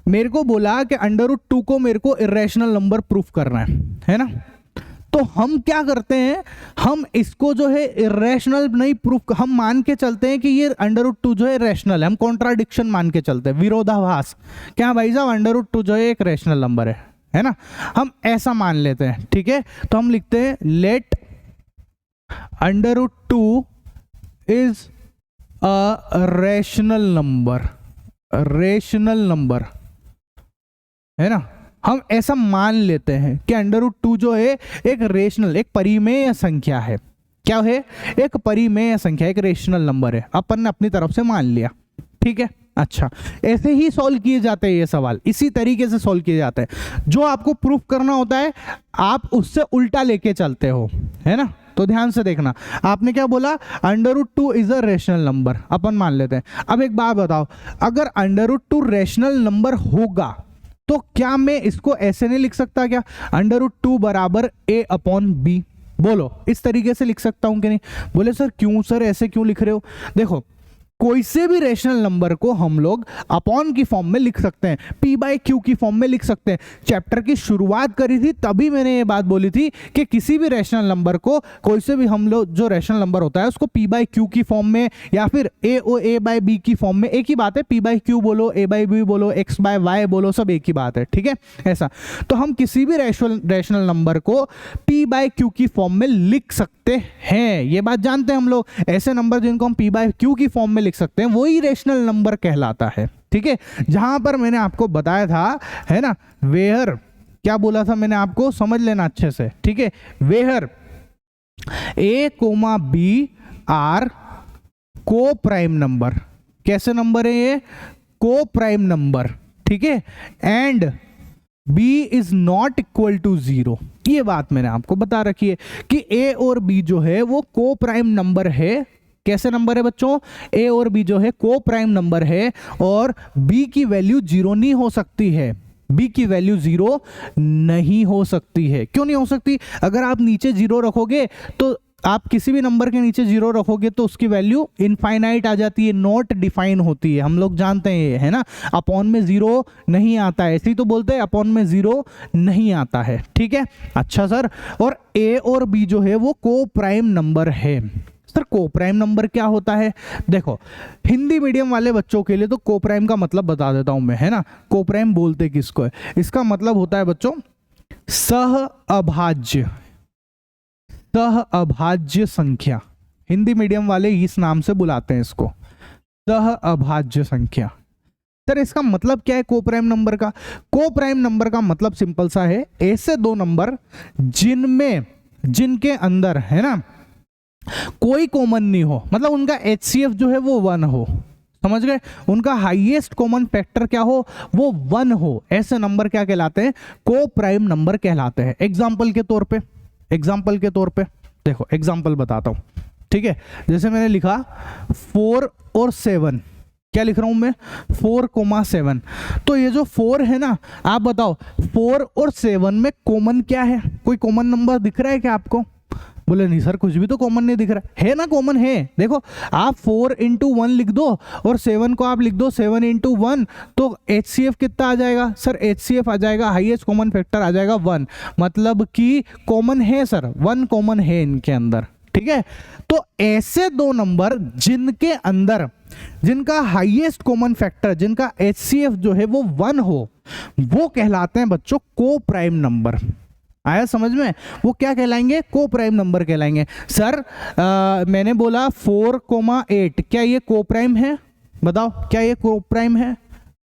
मेरे को बोला कि √2 को मेरे को इरेशनल नंबर प्रूफ करना है ना, तो हम क्या करते हैं, हम इसको जो है इरेशनल नहीं प्रूफ, हम मान के चलते हैं कि ये √2 जो है रैशनल है, हम कॉन्ट्राडिक्शन मान के चलते हैं, विरोधाभास, क्या भाई साहब √2 जो है एक रैशनल नंबर है ना, हम ऐसा मान लेते हैं, ठीक है। तो हम लिखते हैं let √2 is a rational number, rational number, है ना, हम ऐसा मान लेते हैं कि √2 जो है एक रेशनल, एक परिमेय संख्या है। क्या है? एक परिमेय संख्या, एक रेशनल नंबर है, अपन ने अपनी तरफ से मान लिया, ठीक है। अच्छा, ऐसे ही सॉल्व किए जाते हैं ये सवाल, इसी तरीके से सॉल्व किए जाते हैं। जो आपको प्रूफ करना होता है आप उससे उल्टा लेके चलते हो, है ना। तो ध्यान से देखना, आपने क्या बोला, √2 इज अ रेशनल नंबर, अपन मान लेते हैं। अब एक बात बताओ, अगर √2 रेशनल नंबर होगा तो क्या मैं इसको ऐसे नहीं लिख सकता क्या, √2 बराबर a/b, बोलो इस तरीके से लिख सकता हूं कि नहीं? बोले सर क्यों सर, ऐसे क्यों लिख रहे हो? देखो, कोई से भी रेशनल नंबर को हम लोग अपॉन की फॉर्म में लिख सकते हैं, p/q की फॉर्म में लिख सकते हैं। चैप्टर की शुरुआत करी थी तभी मैंने ये बात बोली थी कि किसी भी रेशनल नंबर को, कोई से भी हम लोग जो रेशनल नंबर होता है उसको p/q की फॉर्म में या फिर a/b की फॉर्म में, एक ही बात है, p/q बोलो, a/b बोलो, x/y बोलो, सब एक ही बात है, ठीक है। ऐसा तो हम किसी भी रेशनल नंबर को p/q की फॉर्म में लिख सकते हैं, ये बात जानते हैं हम लोग। ऐसे नंबर जिनको हम p/q की फॉर्म में लिख सकते हैं वही रेशनल नंबर कहलाता है, ठीक है। जहां पर मैंने आपको बताया था, है ना, वेयर, क्या बोला था मैंने आपको, समझ लेना अच्छे से, ठीक है। Where a, b are coprime number, कैसे नंबर है ये? को प्राइम नंबर, ठीक है। And b is not equal to 0, ये बात मैंने आपको बता रखी है कि a और b जो है वो को प्राइम नंबर है। कैसे नंबर है बच्चों? a और b जो है को प्राइम नंबर है और b की वैल्यू 0 नहीं हो सकती है, बी की वैल्यू 0 नहीं हो सकती है। क्यों नहीं हो सकती? अगर आप नीचे 0 रखोगे तो आप किसी भी नंबर के नीचे 0 रखोगे तो उसकी वैल्यू इनफाइनाइट आ जाती है, नॉट डिफाइन होती है। हम लोग जानते हैं ये, है ना। अपॉन में 0 नहीं आता है, ऐसे ही तो बोलते हैं अपॉन में 0 नहीं आता है। ठीक है, अच्छा सर, और ए और बी जो है वो को प्राइम नंबर है। सर को प्राइम नंबर क्या होता है? देखो, हिंदी मीडियम वाले बच्चों के लिए तो को प्राइम का मतलब बता देता हूं मैं, है ना। को प्राइम बोलते किसको है? इसका मतलब होता है बच्चों सह अभाज्य, सह अभाज्य संख्या। हिंदी मीडियम वाले इस नाम से बुलाते हैं इसको, सह अभाज्य संख्या। सर इसका मतलब क्या है को प्राइम नंबर का? को प्राइम नंबर का मतलब सिंपल सा है, ऐसे दो नंबर जिनके अंदर, है ना, कोई कॉमन नहीं हो, मतलब उनका HCF जो है वो 1 हो। समझ गए? उनका हाईएस्ट कॉमन फैक्टर क्या हो? वो 1 हो। ऐसे नंबर क्या कहलाते हैं? को प्राइम नंबर कहलाते हैं। एग्जाम्पल के तौर पे देखो, एग्जाम्पल बताता हूं, ठीक है। जैसे मैंने लिखा 4 और 7, क्या लिख रहा हूं मैं? 4,7। तो ये जो 4 है ना, आप बताओ 4 और 7 में कॉमन क्या है? कोई कॉमन नंबर दिख रहा है क्या आपको? बोले नहीं सर, कुछ भी तो कॉमन नहीं दिख रहा है। ना, कॉमन है। देखो, आप 4 इंटू 1 लिख दो और 7 को आप लिख दो 7 इंटू 1, तो HCF कितना आ जाएगा? सर HCF आ जाएगा, हाईएस्ट कॉमन फैक्टर आ जाएगा 1, मतलब कि कॉमन है सर, 1 कॉमन है इनके अंदर। ठीक है, तो ऐसे दो नंबर जिनके अंदर, जिनका हाईएस्ट कॉमन फैक्टर, जिनका HCF जो है वो 1 हो, वो कहलाते हैं बच्चों को प्राइम नंबर। आया समझ में? वो क्या कहलाएंगे? को प्राइम नंबर कहलाएंगे। सर मैंने बोला 4,8, क्या ये को प्राइम है? बताओ, क्या ये को प्राइम है?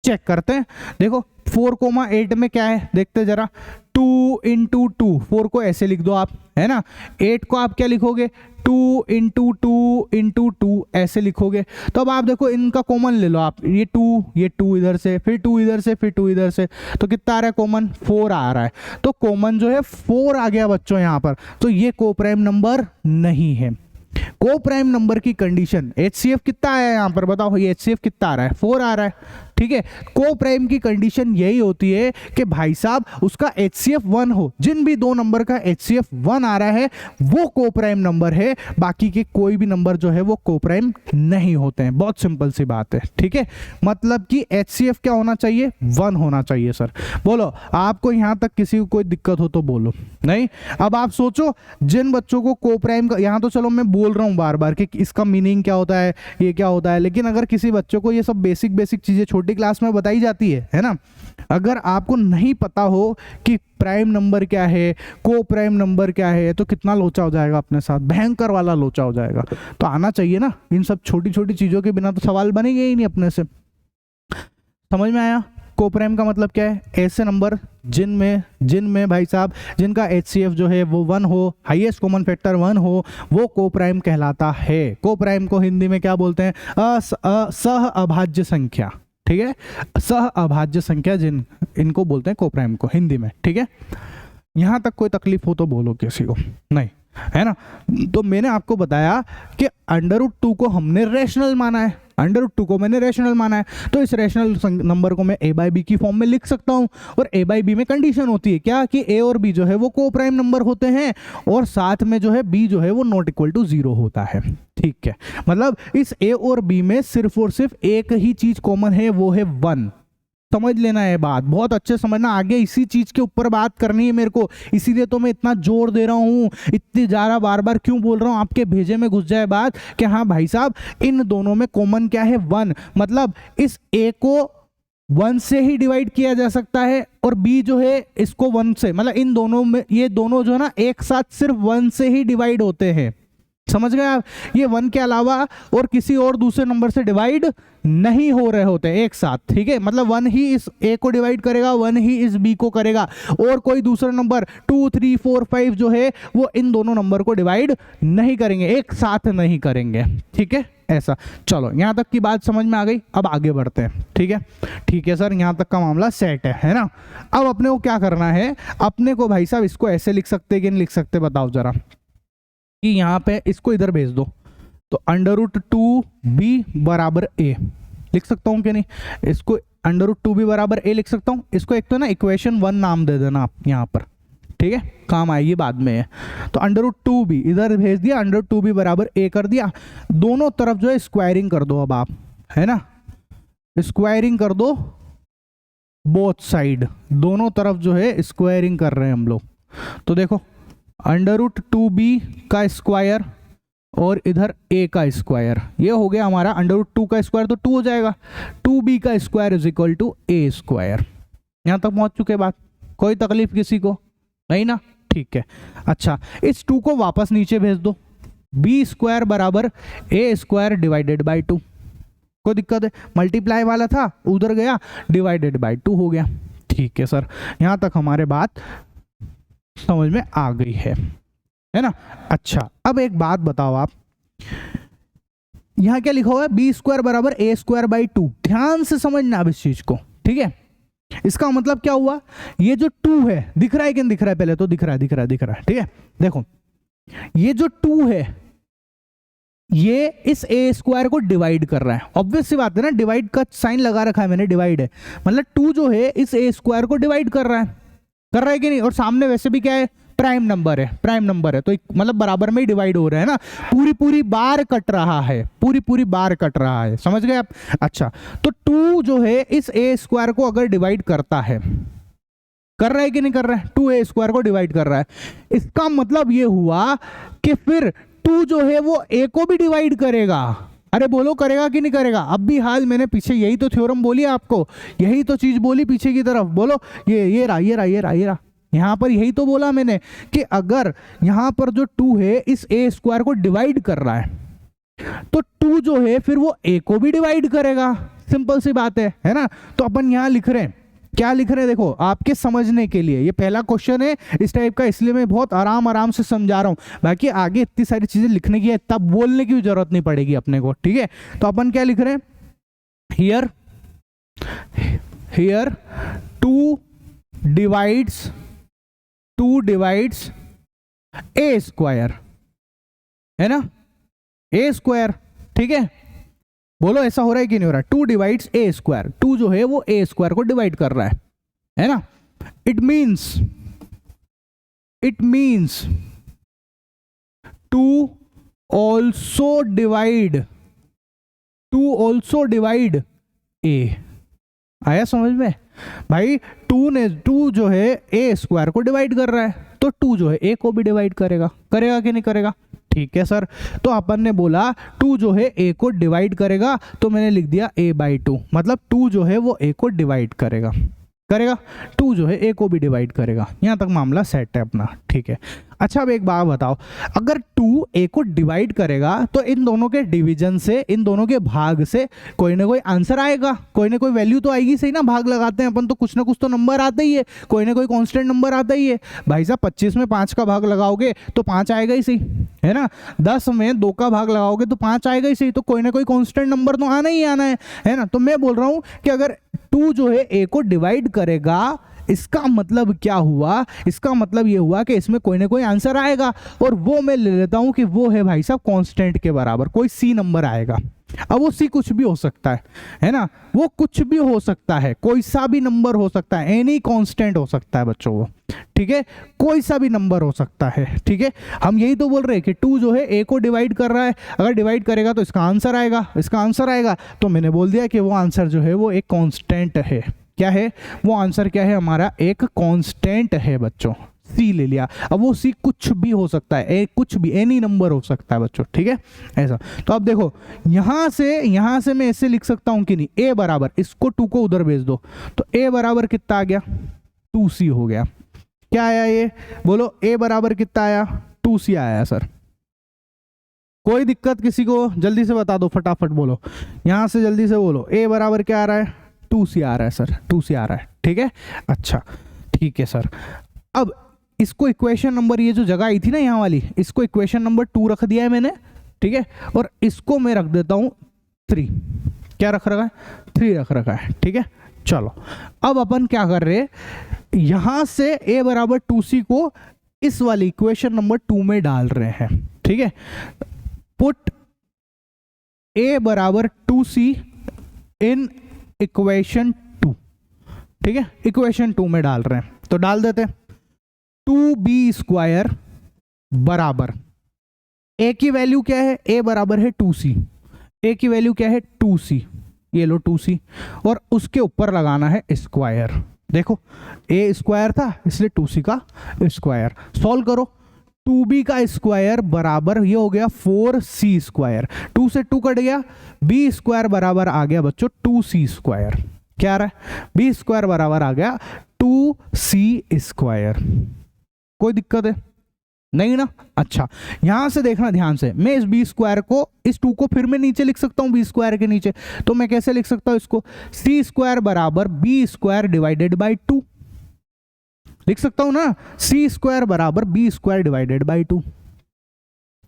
चेक करते हैं। देखो 4,8 में क्या है, देखते जरा, 2 इंटू 2, 4 को ऐसे लिख दो आप, है ना। 8 को आप क्या लिखोगे? 2 इंटू 2 इंटू 2 ऐसे लिखोगे। तो अब आप देखो, इनका कॉमन ले लो आप, ये 2 इधर से, फिर 2 इधर से, फिर 2 इधर से, तो कितना आ रहा है कॉमन? 4 आ रहा है। तो कॉमन जो है 4 आ गया बच्चों यहाँ पर, तो ये को प्राइम नंबर नहीं है। को प्राइम नंबर की कंडीशन, HCF कितना आया यहाँ पर? बताओ, ये HCF कितना आ रहा है? 4 आ रहा है। ठीक है, को प्राइम की कंडीशन यही होती है कि भाई साहब उसका HCF 1 हो। जिन भी दो नंबर का HCF 1 आ रहा है वो को प्राइम नंबर है, बाकी के कोई भी नंबर जो है वो को प्राइम नहीं होते हैं। बहुत सिंपल सी बात है। ठीक है, मतलब कि HCF क्या होना चाहिए? 1 होना चाहिए। सर बोलो, आपको यहां तक किसी को कोई दिक्कत हो तो बोलो। नहीं? अब आप सोचो, जिन बच्चों को को प्राइम का, यहां तो चलो मैं बोल रहा हूं बार बार कि इसका मीनिंग क्या होता है, ये क्या होता है, लेकिन अगर किसी बच्चों को ये सब बेसिक चीजें छोटी क्लास में बताई जाती है ना, अगर आपको नहीं पता हो कि प्राइम नंबर क्या है, को प्राइम नंबर क्या है, तो कितना लोचा हो जाएगा अपने साथ, भयंकर वाला लोचा हो जाएगा। तो आना चाहिए ना, इन सब छोटी छोटी चीजों के बिना तो सवाल बनेंगे ही नहीं अपने से। समझ में आया? को प्राइम का मतलब क्या है? ऐसे नंबर जिनमें भाई साहब, जिनका HCF जो है वो 1 हो, हाईएस्ट कॉमन फैक्टर 1 हो, वो को प्राइम कहलाता है। को प्राइम को हिंदी में क्या बोलते हैं? सह अभाज्य संख्या। ठीक है, सह अभाज्य संख्या इनको बोलते हैं को प्राइम को हिंदी में। ठीक है, यहां तक कोई तकलीफ हो तो बोलो किसी को, नहीं है ना। तो मैंने आपको बताया कि √2 को हमने रेशनल माना है, √2 को मैंने रेशनल माना है, तो इस रेशनल नंबर को मैं a/b की फॉर्म में लिख सकता हूं। और a/b में कंडीशन होती है क्या? कि a और b जो है वो को प्राइम नंबर होते हैं, और साथ में जो है b जो है वो नॉट इक्वल टू 0 होता है। ठीक है, मतलब इस a और b में सिर्फ और सिर्फ एक ही चीज कॉमन है, वो है 1। समझ लेना है बात, बहुत अच्छे समझना। आगे इसी चीज के ऊपर बात करनी है मेरे को, इसीलिए तो मैं इतना जोर दे रहा हूं, इतनी ज्यादा बार बार क्यों बोल रहा हूं, आपके भेजे में घुस जाए बात कि हाँ भाई साहब इन दोनों में कॉमन क्या है? 1। मतलब इस a को 1 से ही डिवाइड किया जा सकता है, और b जो है इसको 1 से, मतलब इन दोनों में, ये दोनों जो है ना एक साथ सिर्फ 1 से ही डिवाइड होते हैं। समझ गए आप? ये 1 के अलावा और किसी और दूसरे नंबर से डिवाइड नहीं हो रहे होते एक साथ। ठीक है, मतलब 1 ही इस a को डिवाइड करेगा, 1 ही इस b को करेगा, और कोई दूसरा नंबर 2, 3, 4, 5 जो है वो इन दोनों नंबर को डिवाइड नहीं करेंगे, एक साथ नहीं करेंगे। ठीक है, ऐसा। चलो, यहां तक की बात समझ में आ गई, अब आगे बढ़ते हैं। ठीक है सर, यहां तक का मामला सेट है ना। अब अपने को क्या करना है? अपने को भाई साहब इसको ऐसे लिख सकते कि नहीं लिख सकते, बताओ जरा, कि यहाँ पे इसको इधर भेज दो, तो √2b = a। लिख सकता हूँ कि नहीं? इसको √2b बराबर ए लिख सकता हूँ। इसको एक तो ना इक्वेशन 1 नाम दे देना आप यहाँ पर, ठीक है, काम आएगी बाद में है। तो √2b इधर भेज दिया, √2b बराबर ए कर दिया। दोनों तरफ जो है स्क्वायरिंग कर दो अब आप, है ना, स्क्वायरिंग कर दो बोथ साइड, दोनों तरफ जो है स्क्वायरिंग कर रहे हैं हम लोग। तो देखो √2b का स्क्वायर और इधर a का स्क्वायर, ये हो गया हमारा √2 का स्क्वायर तो 2 हो जाएगा, 2b का square is equal to a square. यहाँ तक पहुंच चुके बात, कोई तकलीफ किसी को नहीं ना? ठीक है। अच्छा, इस 2 को वापस नीचे भेज दो, b स्क्वायर बराबर a स्क्वायर डिवाइडेड बाई 2। कोई दिक्कत है? मल्टीप्लाई वाला था उधर गया, डिवाइडेड बाई 2 हो गया। ठीक है सर, यहाँ तक हमारे बात समझ में आ गई है ना? अच्छा, अब एक बात बताओ आप, यहां क्या लिखा हुआ है? बी स्क्वायर बराबर ए स्क्वायर बाई 2। ध्यान से समझना अब इस चीज को, ठीक है? इसका मतलब क्या हुआ? ये जो 2 है, दिख रहा है कि नहीं दिख रहा है? पहले तो दिख रहा है, ठीक है। देखो ये जो 2 है ये इस ए स्क्वायर को डिवाइड कर रहा है। ऑब्वियस सी बात है ना, डिवाइड का साइन लगा रखा है मैंने, डिवाइड है मतलब 2 जो है इस ए स्क्वायर को डिवाइड कर रहा है कि नहीं? और सामने वैसे भी क्या है? प्राइम नंबर है, तो मतलब बराबर में ही डिवाइड हो रहा है ना, पूरी बार कट रहा है, पूरी बार कट रहा है, समझ गए आप? अच्छा, तो 2 जो है इस ए स्क्वायर को अगर डिवाइड करता है, कर रहा है कि नहीं कर रहा है? 2a स्क्वायर को डिवाइड कर रहा है। इसका मतलब ये हुआ कि फिर 2 जो है वो a को भी डिवाइड करेगा। अरे बोलो, करेगा कि नहीं करेगा? अब भी हाल मैंने पीछे यही तो थ्योरम बोली आपको, यही तो चीज बोली पीछे की तरफ, बोलो ये रहा यहाँ पर यही तो बोला मैंने कि अगर यहाँ पर जो 2 है इस a स्क्वायर को डिवाइड कर रहा है तो 2 जो है फिर वो a को भी डिवाइड करेगा। सिंपल सी बात है ना? तो अपन यहाँ लिख रहे हैं, क्या लिख रहे हैं? देखो आपके समझने के लिए, ये पहला क्वेश्चन है इस टाइप का, इसलिए मैं बहुत आराम से समझा रहा हूं। बाकी आगे इतनी सारी चीजें लिखने की है, तब बोलने की भी जरूरत नहीं पड़ेगी अपने को, ठीक है? तो अपन क्या लिख रहे हैं? हियर 2 डिवाइड्स a स्क्वायर, है ना? a स्क्वायर, ठीक है? बोलो ऐसा हो रहा है कि नहीं हो रहा? 2 डिवाइड्स a स्क्वायर, 2 जो है वो a स्क्वायर को डिवाइड कर रहा है ना? It means 2 also divide a। आया समझ में भाई? 2 जो है a स्क्वायर को डिवाइड कर रहा है, तो 2 जो है a को भी डिवाइड करेगा कि नहीं करेगा? ठीक है सर, तो अपन ने बोला 2 जो है a को डिवाइड करेगा, तो मैंने लिख दिया a/2, मतलब 2 जो है वो a को डिवाइड करेगा, 2 जो है a को भी डिवाइड करेगा। यहां तक मामला सेट है अपना, ठीक है? अच्छा, अब एक बात बताओ, अगर 2 a को डिवाइड करेगा तो इन दोनों के डिवीजन से, इन दोनों के भाग से कोई ना कोई आंसर आएगा, कोई ना कोई वैल्यू तो आएगी सही ना? भाग लगाते हैं अपन तो कुछ ना कुछ तो नंबर आता ही है, कोई ना कोई कांस्टेंट नंबर आता ही है। भाई साहब 25 में 5 का भाग लगाओगे तो 5 आएगा ही सही, है ना? 10 में 2 का भाग लगाओगे तो 5 आएगा ही सही, तो कोई ना कोई कांस्टेंट नंबर तो आना ही आना है ना? तो मैं बोल रहा हूं कि अगर 2 जो है a को डिवाइड करेगा, इसका मतलब क्या हुआ? इसका मतलब ये हुआ कि इसमें कोई ना कोई आंसर आएगा, और वो मैं ले लेता हूं कि वो है भाई साहब कांस्टेंट के बराबर, कोई सी नंबर आएगा। अब वो सी कुछ भी हो सकता है ना? वो कुछ भी हो सकता है, कोई सा भी नंबर हो सकता है, एनी कांस्टेंट हो सकता है बच्चों वो, ठीक है? कोई सा भी नंबर हो सकता है, ठीक है? हम यही तो बोल रहे हैं कि 2 जो है a को डिवाइड कर रहा है, अगर डिवाइड करेगा तो इसका आंसर आएगा, तो मैंने बोल दिया कि वो आंसर जो है वो एक कांस्टेंट है। क्या है वो आंसर? क्या है हमारा? एक कांस्टेंट है बच्चों, सी ले लिया। अब वो सी कुछ भी हो सकता है, कुछ भी, एनी नंबर हो सकता है बच्चों, ठीक है? ऐसा। तो अब देखो यहां से मैं ऐसे लिख सकता हूं कि नहीं? a बराबर, इसको 2 को उधर भेज दो, तो a बराबर कितना आ गया? 2c हो गया। क्या आया ये? बोलो, a बराबर कितना आया? 2c आया सर। कोई दिक्कत किसी को? जल्दी से बता दो, फटाफट बोलो, यहां से जल्दी से बोलो। a बराबर क्या आ रहा है? 2c आ रहा है सर, 2c आ रहा है, ठीक है? अच्छा, ठीक है सर। अब इसको इक्वेशन नंबर, ये जो जगह आई थी ना यहाँ वाली, इसको इक्वेशन नंबर 2 रख दिया है मैंने, ठीक है? और इसको मैं रख देता हूँ 3। क्या रख रखा है? 3 रख रखा है, ठीक है? चलो, अब अपन क्या कर रहे हैं, यहां से a बराबर 2c को इस वाली इक्वेशन नंबर 2 में डाल रहे हैं, ठीक है? पुट a बराबर 2c इन इक्वेशन 2, ठीक है, इक्वेशन 2 में डाल रहे हैं तो डाल देते हैं 2b² बराबर a की वैल्यू क्या है, a बराबर है 2c, a की वैल्यू क्या है 2c, ये लो 2c, और उसके ऊपर लगाना है स्क्वायर। देखो a स्क्वायर था इसलिए 2c का स्क्वायर। सॉल्व करो, 2b का स्क्वायर बराबर ये हो गया 4c², 2 से 2 कट गया, b² बराबर आ गया बच्चों 2c²। क्या आ रहा है, b² बराबर आ गया 2c²। कोई दिक्कत है नहीं ना? अच्छा, यहां से देखना ध्यान से, मैं इस b² को, इस 2 को फिर मैं नीचे लिख सकता हूं b² के नीचे, तो मैं कैसे लिख सकता हूं इसको, c² बराबर b² डिवाइडेड बाई 2 लिख सकता हूं ना, c² बराबर b² डिवाइडेड बाई 2।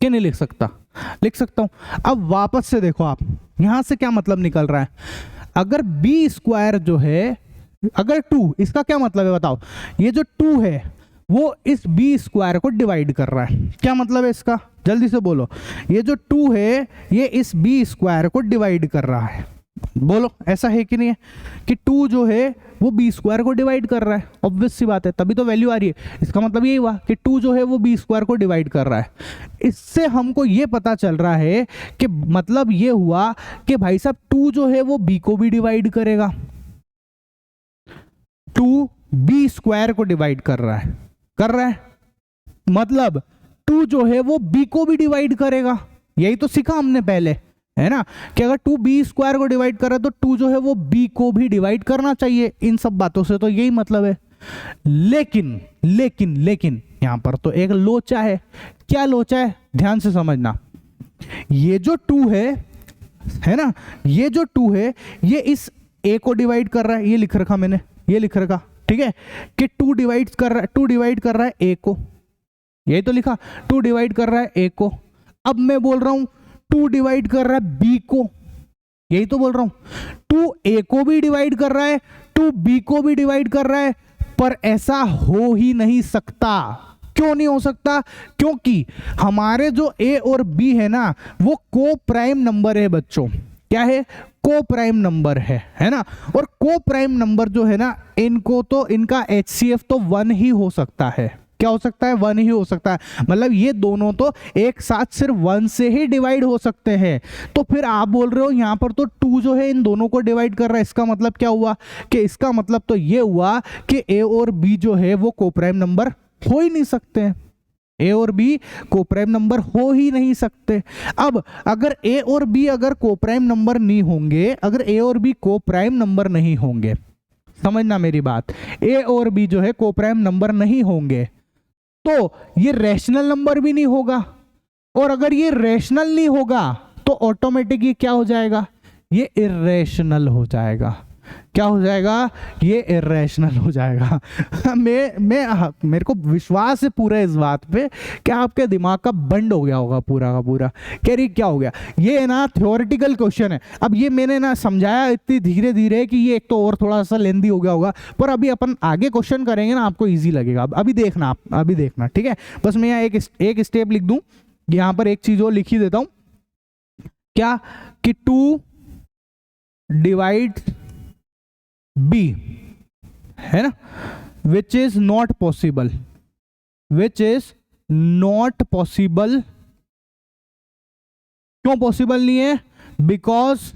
क्या नहीं लिख सकता? लिख सकता हूं। अब वापस से देखो आप, यहां से क्या मतलब निकल रहा है, अगर b² जो है, अगर 2, इसका क्या मतलब है बताओ, ये जो 2 है वो इस b² को डिवाइड कर रहा है। क्या मतलब है इसका, जल्दी से बोलो, ये जो 2 है ये इस b² को डिवाइड कर रहा है। बोलो ऐसा है कि नहीं है कि 2 जो है वो b² को डिवाइड कर रहा है, ऑब्वियस सी बात है, तभी तो वैल्यू आ रही है। इसका मतलब यही हुआ कि 2 जो है वो b² को डिवाइड कर रहा है। इससे हमको ये पता चल रहा है कि मतलब ये हुआ कि भाई साहब 2 जो है वो b को भी डिवाइड करेगा, 2 b² को डिवाइड कर रहा है, मतलब 2 जो है वो b को भी डिवाइड करेगा। यही तो सीखा हमने पहले, है ना, कि अगर 2 b² को डिवाइड कर रहा है तो 2 जो है वो b को भी डिवाइड करना चाहिए। इन सब बातों से तो यही मतलब है। लेकिन यहां पर तो एक लोचा है। क्या लोचा है, ध्यान से समझना, ये जो 2 है ना, ये जो 2 है ये इस a को डिवाइड कर रहा है, ये लिख रखा मैंने, ये लिख रखा, ठीक है, कि 2 डिवाइड कर रहा है a को, यही तो लिखा, 2 डिवाइड कर रहा है a को। अब मैं बोल रहा हूं 2 डिवाइड कर रहा है b को, यही तो बोल रहा हूं, 2 a को भी डिवाइड कर रहा है, 2 b को भी डिवाइड कर रहा है, पर ऐसा हो ही नहीं सकता। क्यों नहीं हो सकता? क्योंकि हमारे जो a और b है ना वो को प्राइम नंबर है बच्चों। क्या है? को प्राइम नंबर है ना, और को प्राइम नंबर जो है ना, इनको तो इनका HCF तो 1 ही हो सकता है। क्या हो सकता है? 1 ही हो सकता है, मतलब ये दोनों तो एक साथ सिर्फ 1 से ही डिवाइड हो सकते हैं। तो फिर आप बोल रहे हो यहाँ पर तो 2 जो है इन दोनों को डिवाइड कर रहा है, इसका मतलब क्या हुआ कि इसका मतलब तो ये हुआ कि a और b जो है वो को प्राइम नंबर हो ही नहीं सकते हैं। a और b को प्राइम नंबर हो ही नहीं सकते। अब अगर a और b अगर को प्राइम नंबर नहीं होंगे, अगर a और b को प्राइम नंबर नहीं होंगे, समझना मेरी बात, a और b जो है को प्राइम नंबर नहीं होंगे तो ये रैशनल नंबर भी नहीं होगा, और अगर ये रैशनल नहीं होगा तो ऑटोमेटिक ये क्या हो जाएगा? ये इर्रेशनल हो जाएगा। क्या हो जाएगा? ये इर्रेशनल हो जाएगा। मेरे को विश्वास है पूरा इस बात पे कि आपके दिमाग का बंद हो गया होगा पूरा का पूरा। कह रही क्या हो गया? ये ना थ्योरेटिकल क्वेश्चन है। अब ये मैंने ना समझाया इतनी धीरे धीरे कि ये एक तो और थोड़ा सा लेंदी हो गया होगा, पर अभी अपन आगे क्वेश्चन करेंगे ना आपको ईजी लगेगा। अभी देखना, आप अभी देखना, ठीक है। बस मैं यहाँ एक स्टेप लिख दूं, यहाँ पर एक चीज और लिख ही देता हूं, क्या कि 2 डिवाइड b है ना, विच इज नॉट पॉसिबल, क्यों पॉसिबल नहीं है? Because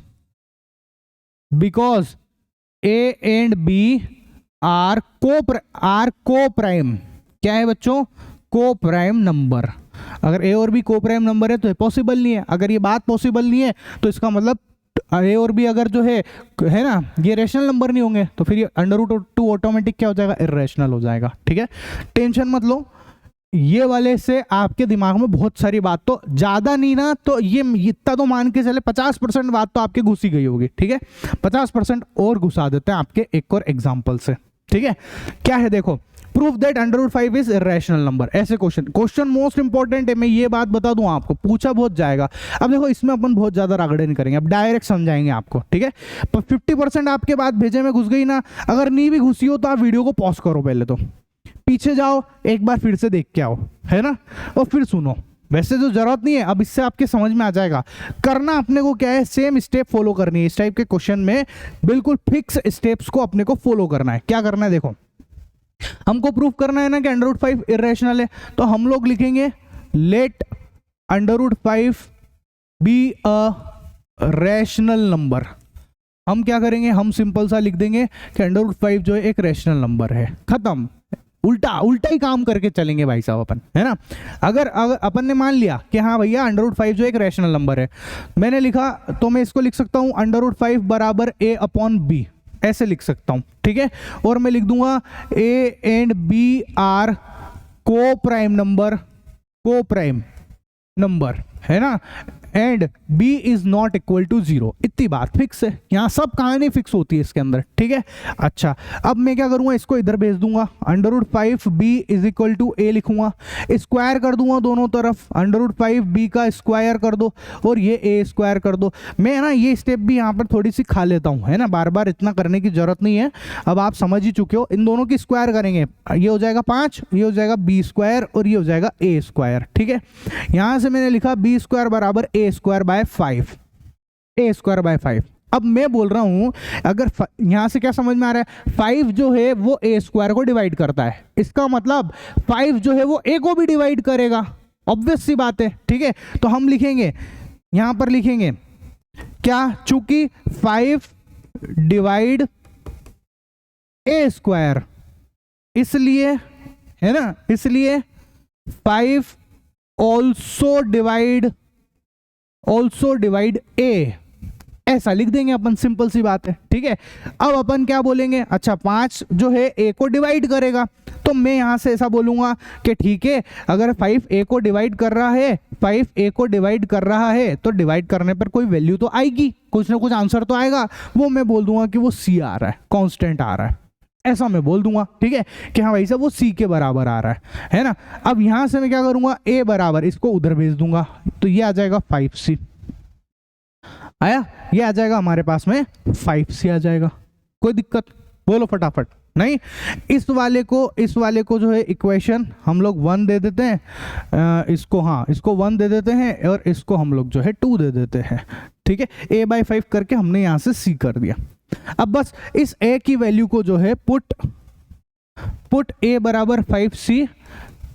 a and b are coprime. क्या है बच्चों? Coprime number. अगर a और b को प्राइम नंबर है तो पॉसिबल नहीं है। अगर ये बात पॉसिबल नहीं है तो इसका मतलब a और b अगर जो है ना ये रैशनल नंबर नहीं होंगे, तो फिर ये √2 ऑटोमेटिक क्या हो जाएगा? इर्रेशनल हो जाएगा। ठीक है, टेंशन मत लो, ये वाले से आपके दिमाग में बहुत सारी बात, तो ज्यादा नहीं ना, तो ये इतना तो मान के चले 50% बात तो आपके घुसी गई होगी। ठीक है, 50% और घुसा देते हैं आपके एक और एग्जाम्पल से। ठीक है, क्या है देखो, prove that √5 is irrational number. ऐसे क्वेश्चन मोस्ट इंपॉर्टेंट है, मैं ये बात बता दूं आपको, पूछा बहुत जाएगा। अब देखो इसमें अपन बहुत ज्यादा रगड़े नहीं करेंगे, अब डायरेक्ट समझाएंगे आपको। ठीक है, पर 50% आपके बात भेजे में घुस गई ना, अगर नहीं भी घुसी हो तो आप वीडियो को पॉज करो, पहले तो पीछे जाओ, एक बार फिर से देख के आओ, है ना, और फिर सुनो। वैसे तो जरूरत नहीं है, अब इससे आपके समझ में आ जाएगा। करना अपने को क्या है, सेम स्टेप फॉलो करनी है। इस टाइप के क्वेश्चन में बिल्कुल फिक्स स्टेप्स को अपने को फॉलो करना है। क्या करना है, देखो हमको प्रूफ करना है ना कि √5 इरेशनल है, तो हम लोग लिखेंगे let √5 be a rational number. हम क्या करेंगे, हम सिंपल सा लिख देंगे कि √5 जो है एक रैशनल नंबर है, खत्म। उल्टा उल्टा ही काम करके चलेंगे भाई साहब अपन, है ना। अगर अपन ने मान लिया कि हाँ भैया √5 जो एक रैशनल नंबर है, मैंने लिखा तो मैं इसको लिख सकता हूँ √5 बराबर a/b, ऐसे लिख सकता हूँ, ठीक है। और मैं लिख दूंगा a and b are coprime number, है ना, and b is not equal to 0। इतनी बात फिक्स है, यहाँ सब कहानी फिक्स होती है इसके अंदर, ठीक है। अच्छा, अब मैं क्या करूंगा, इसको इधर भेज दूंगा, √5 b is equal to a लिखूंगा, स्क्वायर कर दूंगा दोनों तरफ, √5 b का स्क्वायर कर दो और ये a स्क्वायर कर दो। मैं ना ये स्टेप भी यहाँ पर थोड़ी सी खा लेता हूँ, है ना, बार बार इतना करने की जरूरत नहीं है, अब आप समझ ही चुके हो। इन दोनों की स्क्वायर करेंगे, ये हो जाएगा 5, ये हो जाएगा b स्क्वायर और ये हो जाएगा a स्क्वायर, ठीक है। यहाँ से मैंने लिखा b स्क्वायर बराबर a स्क्वायर बाय 5। अब मैं बोल रहा हूं, अगर यहां से क्या समझ में आ रहा है, 5 जो है वो a स्क्वायर को डिवाइड करता है, इसका मतलब 5 जो है वो a को भी डिवाइड करेगा, ऑब्वियस सी बात है, ठीक है। तो हम लिखेंगे, यहां पर लिखेंगे क्या, चूंकि 5 डिवाइड a स्क्वायर, इसलिए, है ना, इसलिए 5 ऑल्सो डिवाइड a, ऐसा लिख देंगे अपन, सिंपल सी बात है, ठीक है। अब अपन क्या बोलेंगे, अच्छा 5 जो है a को डिवाइड करेगा, तो मैं यहां से ऐसा बोलूंगा कि ठीक है, अगर 5 a को डिवाइड कर रहा है तो डिवाइड करने पर कोई वैल्यू तो आएगी, कुछ ना कुछ आंसर तो आएगा, वो मैं बोल दूंगा कि वो c आ रहा है, कांस्टेंट आ रहा है, ऐसा मैं बोल दूंगा, ठीक है, कि हाँ भाई साहब वो c के बराबर आ रहा है ना। अब यहां से मैं क्या करूंगा, a बराबर, इसको उधर भेज दूंगा, तो ये आ जाएगा 5c, आया, ये आ जाएगा हमारे पास में 5c आ जाएगा। कोई दिक्कत, बोलो फटाफट। नहीं, इस वाले को जो है इक्वेशन हम लोग 1 दे देते हैं, इसको 1 दे देते हैं और इसको हम लोग जो है 2 दे देते हैं, ठीक है। a/5 करके हमने यहां से c कर दिया। अब बस इस a की वैल्यू को जो है पुट a बराबर 5c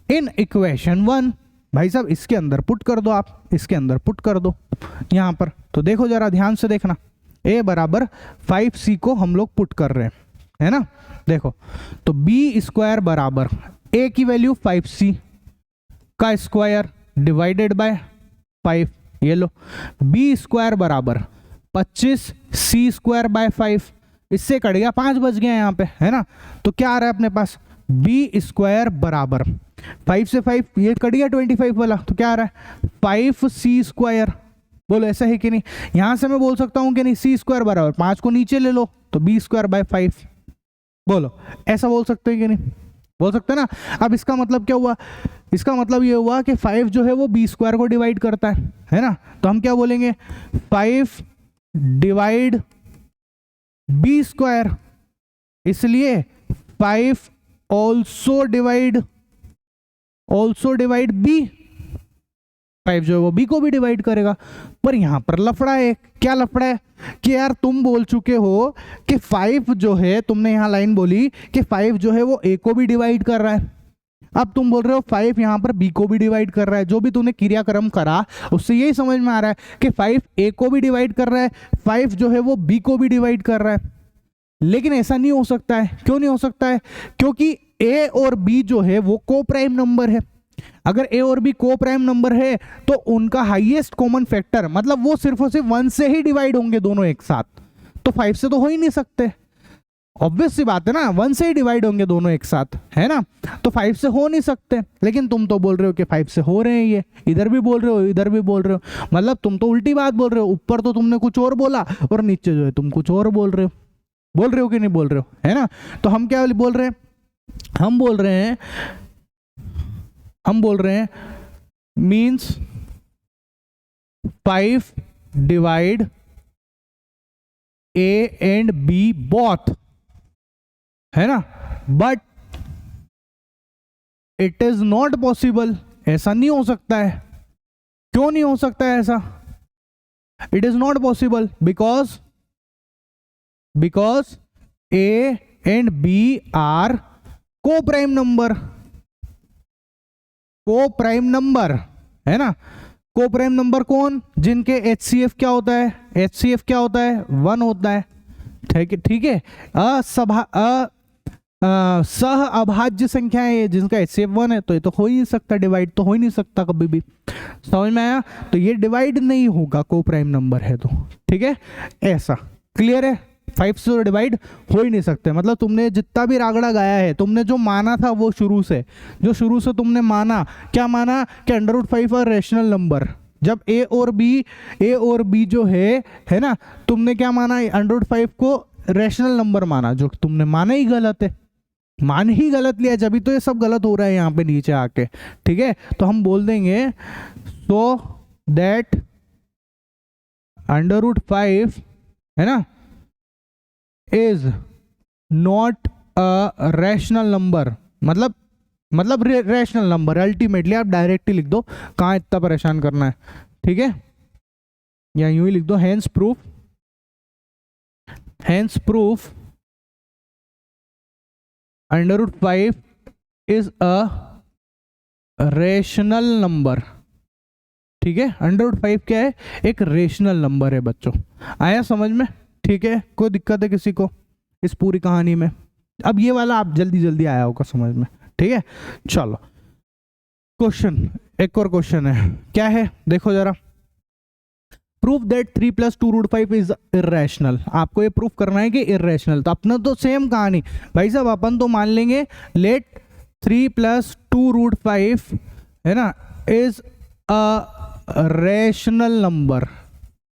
इन इक्वेशन 1, भाई साहब इसके अंदर पुट कर दो, आप इसके अंदर पुट कर दो यहां पर। तो देखो जरा ध्यान से देखना, a बराबर 5c को हम लोग पुट कर रहे हैं, है ना। देखो तो b स्क्वायर बराबर a की वैल्यू 5c का स्क्वायर डिवाइडेड बाय 5, ये लो, b स्क्वायर बराबर 25 c स्क्वायर बाय 5, इससे कट गया 5 बच गया यहाँ पे, है ना। तो क्या आ रहा है अपने पास, b स्क्वायर बराबर 5 से 5 ये कट गया 25 वाला, तो क्या आ रहा है 5c स्क्वायर। बोलो ऐसा है कि नहीं, यहां से मैं बोल सकता हूं कि नहीं, c स्क्वायर बराबर 5 को नीचे ले लो तो b स्क्वायर बाय 5, बोलो ऐसा बोल सकते हैं कि नहीं, बोल सकते हैं ना। अब इसका मतलब क्या हुआ, इसका मतलब ये हुआ कि 5 जो है वो b स्क्वायर को डिवाइड करता है ना। तो हम क्या बोलेंगे, 5 डिवाइड b स्क्वायर, इसलिए 5 ऑल्सो डिवाइड b, 5 जो है वो b को भी डिवाइड करेगा। पर यहां पर लफड़ा है, क्या लफड़ा है कि यार तुम बोल चुके हो कि 5 जो है, तुमने यहां लाइन बोली कि 5 जो है वो a को भी डिवाइड कर रहा है, अब तुम बोल रहे हो 5 यहां पर b को भी डिवाइड कर रहा है। जो भी तूने क्रियाक्रम करा उससे यही समझ में आ रहा है कि 5 a को भी डिवाइड कर रहा है, 5 जो है वो b को भी डिवाइड कर रहा है। लेकिन ऐसा नहीं हो सकता है, क्यों नहीं हो सकता है, क्योंकि a और b जो है वो को प्राइम नंबर है। अगर a और b को प्राइम नंबर है तो उनका हाईएस्ट कॉमन फैक्टर, मतलब वो सिर्फ और सिर्फ 1 से ही डिवाइड होंगे दोनों एक साथ, तो 5 से तो हो ही नहीं सकते, ऑब्वियस सी बात है ना, 1 से ही डिवाइड होंगे दोनों एक साथ, है ना। तो 5 से हो नहीं सकते, लेकिन तुम तो बोल रहे हो कि 5 से हो रहे हैं, ये इधर भी बोल रहे हो इधर भी बोल रहे हो, मतलब तुम तो उल्टी बात बोल रहे हो, ऊपर तो तुमने कुछ और बोला और नीचे जो है तुम कुछ और बोल रहे हो कि नहीं बोल रहे हो, है ना। तो हम क्या बोल रहे हैं, हम बोल रहे हैं means 5 divide a and b both, है ना, but it is not possible, ऐसा नहीं हो सकता है, क्यों नहीं हो सकता है ऐसा? It is not possible because a and b are coprime number, coprime number है ना। को प्राइम नंबर कौन? जिनके HCF क्या होता है? HCF क्या होता है? 1 होता है। ठीक है। सह अभाज्य संख्या है जिनका HCF 1 है, तो ये तो हो ही नहीं सकता, डिवाइड तो हो ही नहीं सकता कभी भी। समझ में आया? तो ये डिवाइड नहीं होगा, को प्राइम नंबर है तो। ठीक है, ऐसा क्लियर है? 5 से डिवाइड हो ही नहीं सकते। मतलब तुमने जितना भी रागड़ा गाया है, तुमने जो माना था वो शुरू से तुमने माना, क्या माना कि √5 और रैशनल नंबर। जब ए और बी जो है ना, तुमने क्या माना? √5 को रैशनल नंबर माना, जो तुमने माना ही गलत है, मान ही गलत लिया, जब तो ये सब गलत हो रहा है यहाँ पे नीचे आके। ठीक है, तो हम बोल देंगे सो दैट √5 है ना is not a rational number. मतलब रैशनल नंबर। अल्टीमेटली आप डायरेक्ट ही लिख दो, कहाँ इतना परेशान करना है। ठीक है, या यूं ही लिख दो, hence proof √5 is a rational number. ठीक है, √5 क्या है? एक रेशनल नंबर है बच्चों। आया समझ में? ठीक है, कोई दिक्कत है किसी को इस पूरी कहानी में? अब ये वाला आप जल्दी आया होगा समझ में। ठीक है, चलो क्वेश्चन, एक और क्वेश्चन है, क्या है देखो जरा। Proof that 3 + 2√5 is irrational. आपको ये प्रूफ करना है कि इर्रेशनल। तो अपना तो सेम कहानी भाई साहब, अपन तो मान लेंगे लेट 3 + 2√5 है ना इज अ रेशनल नंबर।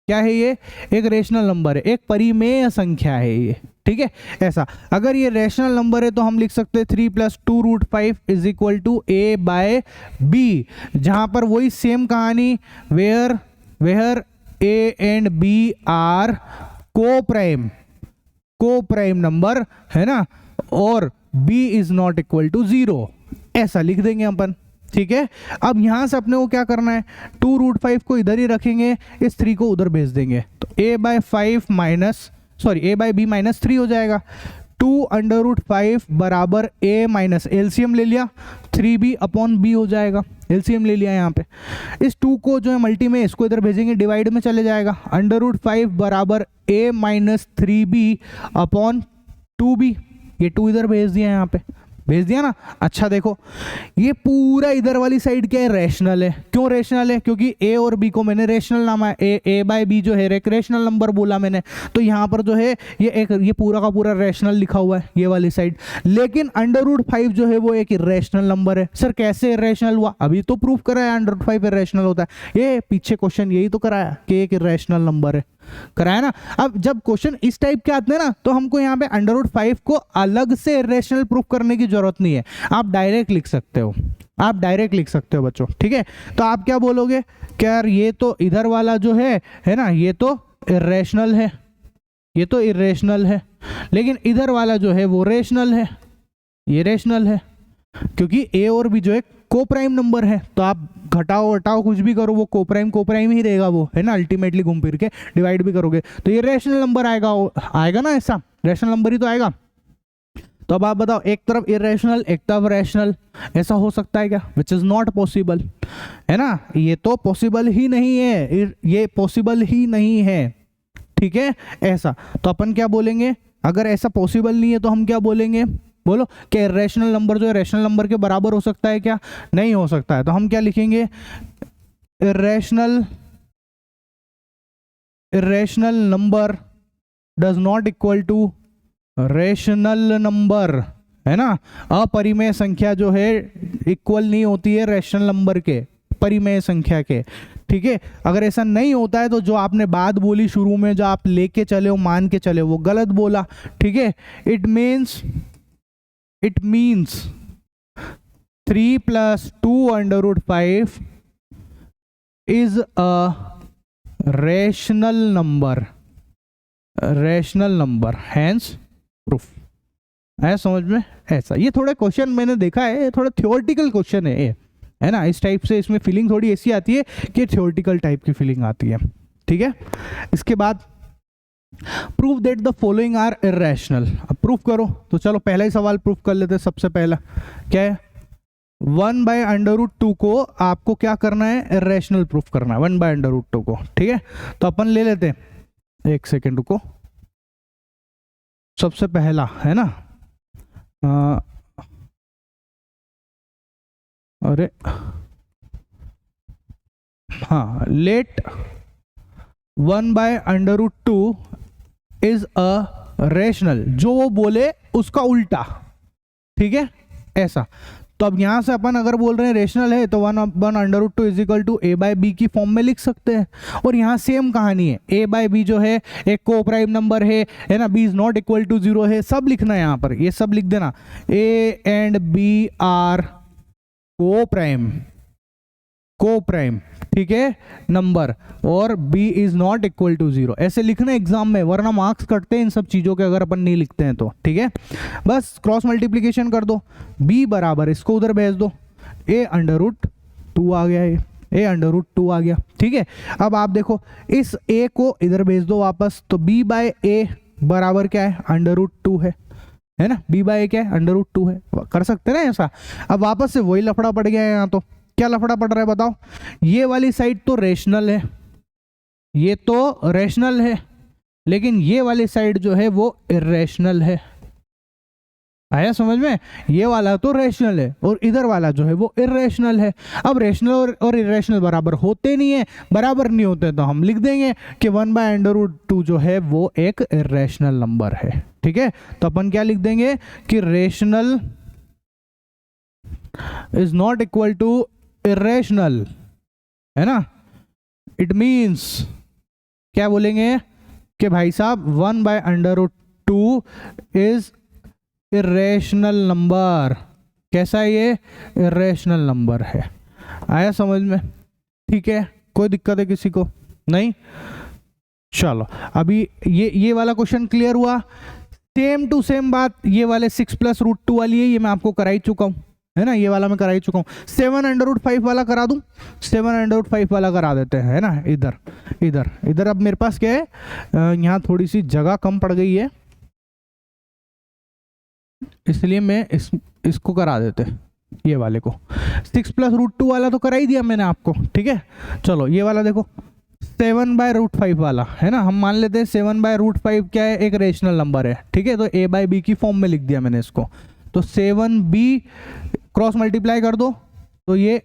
क्या है ये? एक रेशनल नंबर है, एक परिमेय संख्या है ये। ठीक है, ऐसा अगर ये रेशनल नंबर है तो हम लिख सकते हैं 3 + 2√5 इज इक्वल टू A/B, जहां पर वही सेम कहानी, where A and B are coprime number है ना, और B is not equal to 0, ऐसा लिख देंगे अपन। ठीक है, अब यहां से अपने को क्या करना है? 2√5 को इधर ही रखेंगे, इस 3 को उधर भेज देंगे, तो A/B -3 हो जाएगा। 2√5 बराबर A माइनस एलसीएम ले लिया, 3B/B हो जाएगा, एलसीएम ले लिया यहाँ पे। इस 2 को जो है मल्टी में, इसको इधर भेजेंगे, डिवाइड में चले जाएगा। √5 बराबर A - 3B/2B, ये 2 इधर भेज दिया, यहाँ पे भेज दिया ना। अच्छा देखो, ये पूरा इधर वाली साइड क्या है? रैशनल है। क्यों रैशनल है? क्योंकि ए और बी को मैंने रैशनल नाम है, A/B जो है एक रैशनल नंबर बोला मैंने, तो यहाँ पर जो है ये पूरा का पूरा रैशनल लिखा हुआ है ये वाली साइड। लेकिन √5 जो है वो एक इर्रेशनल नंबर है। सर कैसे इर्रेशनल हुआ? अभी तो प्रूफ कराया √5 इर्रेशनल होता है, ये पीछे क्वेश्चन यही तो कराया कि एक इर्रेशनल नंबर है, कराया ना। अब जब क्वेश्चन इस टाइप के आते हैं ना, तो हमको यहाँ पे √5 को अलग से इर्रेशनल प्रूफ करने की जरूरत नहीं है, आप डायरेक्ट लिख सकते हो, बच्चों। ठीक है, तो आप क्या बोलोगे कि यार ये तो इधर वाला जो है ना, ये तो इर्रेशनल है, लेकिन इधर वाला जो है वो रेशनल है, ये रेशनल है, क्योंकि ए और बी जो है को प्राइम नंबर है। तो आप घटाओ हटाओ कुछ भी करो, वो को प्राइम ही रहेगा वो, है ना। अल्टीमेटली घूम फिर के डिवाइड भी करोगे तो ये रेशनल नंबर आएगा ना, ऐसा रेशनल नंबर ही तो आएगा। तो अब आप बताओ, एक तरफ इरेशनल एक तरफ रैशनल, ऐसा हो सकता है क्या? विच इज नॉट पॉसिबल, है ना। ये तो पॉसिबल ही नहीं है, ये पॉसिबल ही नहीं है। ठीक है, ऐसा तो अपन क्या बोलेंगे? अगर ऐसा पॉसिबल नहीं है तो हम क्या बोलेंगे? बोलो कि इरेशनल नंबर जो है रैशनल नंबर के बराबर हो सकता है क्या? नहीं हो सकता है। तो हम क्या लिखेंगे? Irrational number does not equal to rational number, है ना। अपरिमेय संख्या जो है इक्वल नहीं होती है रैशनल नंबर के, परिमेय संख्या के। ठीक है, अगर ऐसा नहीं होता है तो जो आपने बात बोली शुरू में, जो आप लेके चले हो, मान के चले, वो गलत बोला। ठीक है, it means 3 + 2√5 is a rational number, hence proof. है समझ में? ऐसा, ये थोड़ा क्वेश्चन मैंने देखा है, थोड़ा थियोरेटिकल क्वेश्चन है ये, है ना। इस टाइप से इसमें फीलिंग थोड़ी ऐसी आती है कि थ्योरेटिकल टाइप की फीलिंग आती है, ठीक है। इसके बाद prove that the following are irrational. अब प्रूफ करो, तो चलो पहला ही सवाल प्रूफ कर लेते हैं। सबसे पहला क्या है, 1/√2 को आपको क्या करना है, इरेशनल प्रूफ करना है 1/√2 को, ठीक है। तो अपन ले लेते हैं, एक सेकेंड रुको। सबसे पहला है ना, अरे हाँ, लेट 1/√2 इज अ रेशनल, जो वो बोले उसका उल्टा, ठीक है, ऐसा। तो अब यहां से अपन अगर बोल रहे हैं रेशनल है तो 1/√2 इज इक्वल टू a/b की फॉर्म में लिख सकते हैं। और यहाँ सेम कहानी है, a/b जो है एक को प्राइम नंबर है ना, b is not equal to 0 है, सब लिखना है यहाँ पर, ये सब लिख देना। a and b are coprime, ठीक है, नंबर, और b is not equal to 0, ऐसे लिखना एग्जाम में, वरना मार्क्स कटते हैं इन सब चीजों के अगर अपन नहीं लिखते हैं तो, ठीक है। बस क्रॉस मल्टीप्लीकेशन कर दो, b बराबर, इसको उधर भेज दो, a√2 आ गया, ये a√2 आ गया, ठीक है। अब आप देखो इस a को इधर भेज दो वापस, तो b/a बराबर क्या है, √2 है ना, b/a क्या है, √2 है, कर सकते हैं ना ऐसा। अब वापस से वही लफड़ा पड़ गया है यहाँ, तो क्या लफड़ा पड़ रहा है बताओ। ये वाली साइड तो रेशनल है, ये तो रेशनल है, लेकिन ये वाली साइड जो है वो इरेशनल है। आया समझ में, ये वाला तो रेशनल है और इधर वाला जो है वो इरेशनल है। अब रेशनल और इरेशनल बराबर होते नहीं है, बराबर नहीं होते तो हम लिख देंगे कि 1/√2 जो है वो एक इरेशनल नंबर है, ठीक है। तो अपन क्या लिख देंगे कि rational is not equal to irrational, है ना। इट मीन्स क्या बोलेंगे कि भाई साहब 1/√2 इज इरेशनल नंबर। कैसा है ये, इरेशनल नंबर है। आया समझ में, ठीक है, कोई दिक्कत है किसी को नहीं। चलो अभी ये वाला क्वेश्चन क्लियर हुआ। सेम टू सेम बात ये वाले 6+√2 वाली है, ये मैं आपको करा ही चुका हूं, है ना, ये वाला मैं करा ही चुका हूँ। 7/5 वाला करा दूं, 7/5 वाला करा देते हैं, है ना। इधर इधर इधर अब मेरे पास क्या है, यहाँ थोड़ी सी जगह कम पड़ गई है, इसलिए मैं इसको करा देते, ये वाले को। 6+√2 वाला तो करा ही दिया मैंने आपको, ठीक है। चलो ये वाला देखो, 7/5 वाला, है ना, हम मान लेते हैं 7/5 क्या है, एक रेशनल नंबर है, ठीक है। तो a/b की फॉर्म में लिख दिया मैंने इसको, तो 7b क्रॉस मल्टीप्लाई कर दो तो ये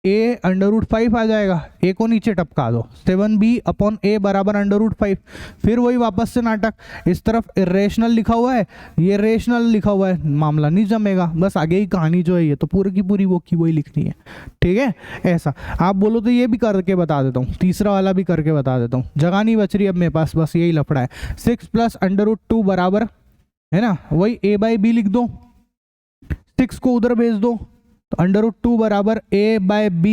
a/5 आ जाएगा, a को नीचे टपका दो, 7b/a बराबर √5। फिर वही वापस से नाटक, इस तरफ इरेशनल लिखा हुआ है, ये रेशनल लिखा हुआ है, मामला नहीं जमेगा। बस आगे ही कहानी जो है ये तो पूरी की पूरी वो की वही लिखनी है, ठीक है। ऐसा आप बोलो तो ये भी करके बता देता हूँ, तीसरा वाला भी करके बता देता हूँ, जगह नहीं बच रही अब मेरे पास, बस यही लफड़ा है। 6+√2 बराबर, है ना, वही a/b लिख दो, 6 को उधर भेज दो, तो √2 बराबर a/b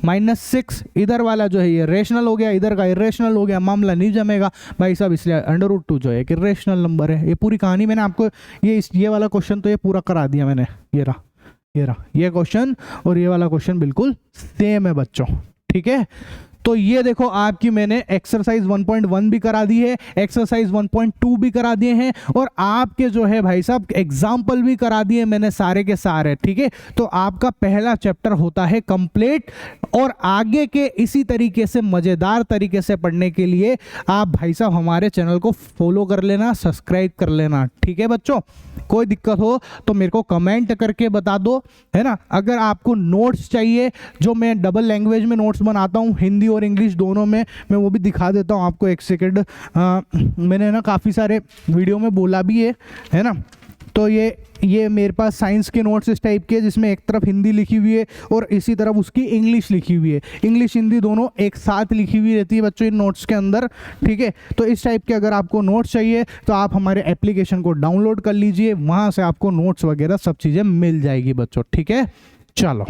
-6। इधर वाला जो है ये रेशनल हो गया, इधर का इरेशनल हो गया, मामला नहीं जमेगा भाई साहब, इसलिए √2 जो है एक इरेशनल नंबर है। ये पूरी कहानी मैंने आपको ये वाला क्वेश्चन तो ये पूरा करा दिया मैंने, ये क्वेश्चन और ये वाला क्वेश्चन बिल्कुल सेम है बच्चों, ठीक है। तो ये देखो आपकी मैंने एक्सरसाइज 1.1 भी करा दी है, एक्सरसाइज 1.2 भी करा दिए हैं, और आपके जो है भाई साहब एग्जाम्पल भी करा दिए मैंने सारे के सारे, ठीक है। तो आपका पहला चैप्टर होता है कंप्लीट, और आगे के इसी तरीके से मजेदार तरीके से पढ़ने के लिए आप भाई साहब हमारे चैनल को फॉलो कर लेना, सब्सक्राइब कर लेना, ठीक है बच्चों। कोई दिक्कत हो तो मेरे को कमेंट करके बता दो, है ना। अगर आपको नोट्स चाहिए, जो मैं डबल लैंग्वेज में नोट्स बनाता हूँ, हिंदी और इंग्लिश दोनों में, मैं वो भी दिखा देता हूँ आपको, एक सेकेंड। मैंने ना काफ़ी सारे वीडियो में बोला भी है ना। तो ये मेरे पास साइंस के नोट्स इस टाइप के, जिसमें एक तरफ हिंदी लिखी हुई है और इसी तरफ उसकी इंग्लिश लिखी हुई है, इंग्लिश हिंदी दोनों एक साथ लिखी हुई रहती है बच्चों इन नोट्स के अंदर, ठीक है। तो इस टाइप के अगर आपको नोट्स चाहिए तो आप हमारे एप्लीकेशन को डाउनलोड कर लीजिए, वहाँ से आपको नोट्स वगैरह सब चीज़ें मिल जाएगी बच्चों, ठीक है। चलो।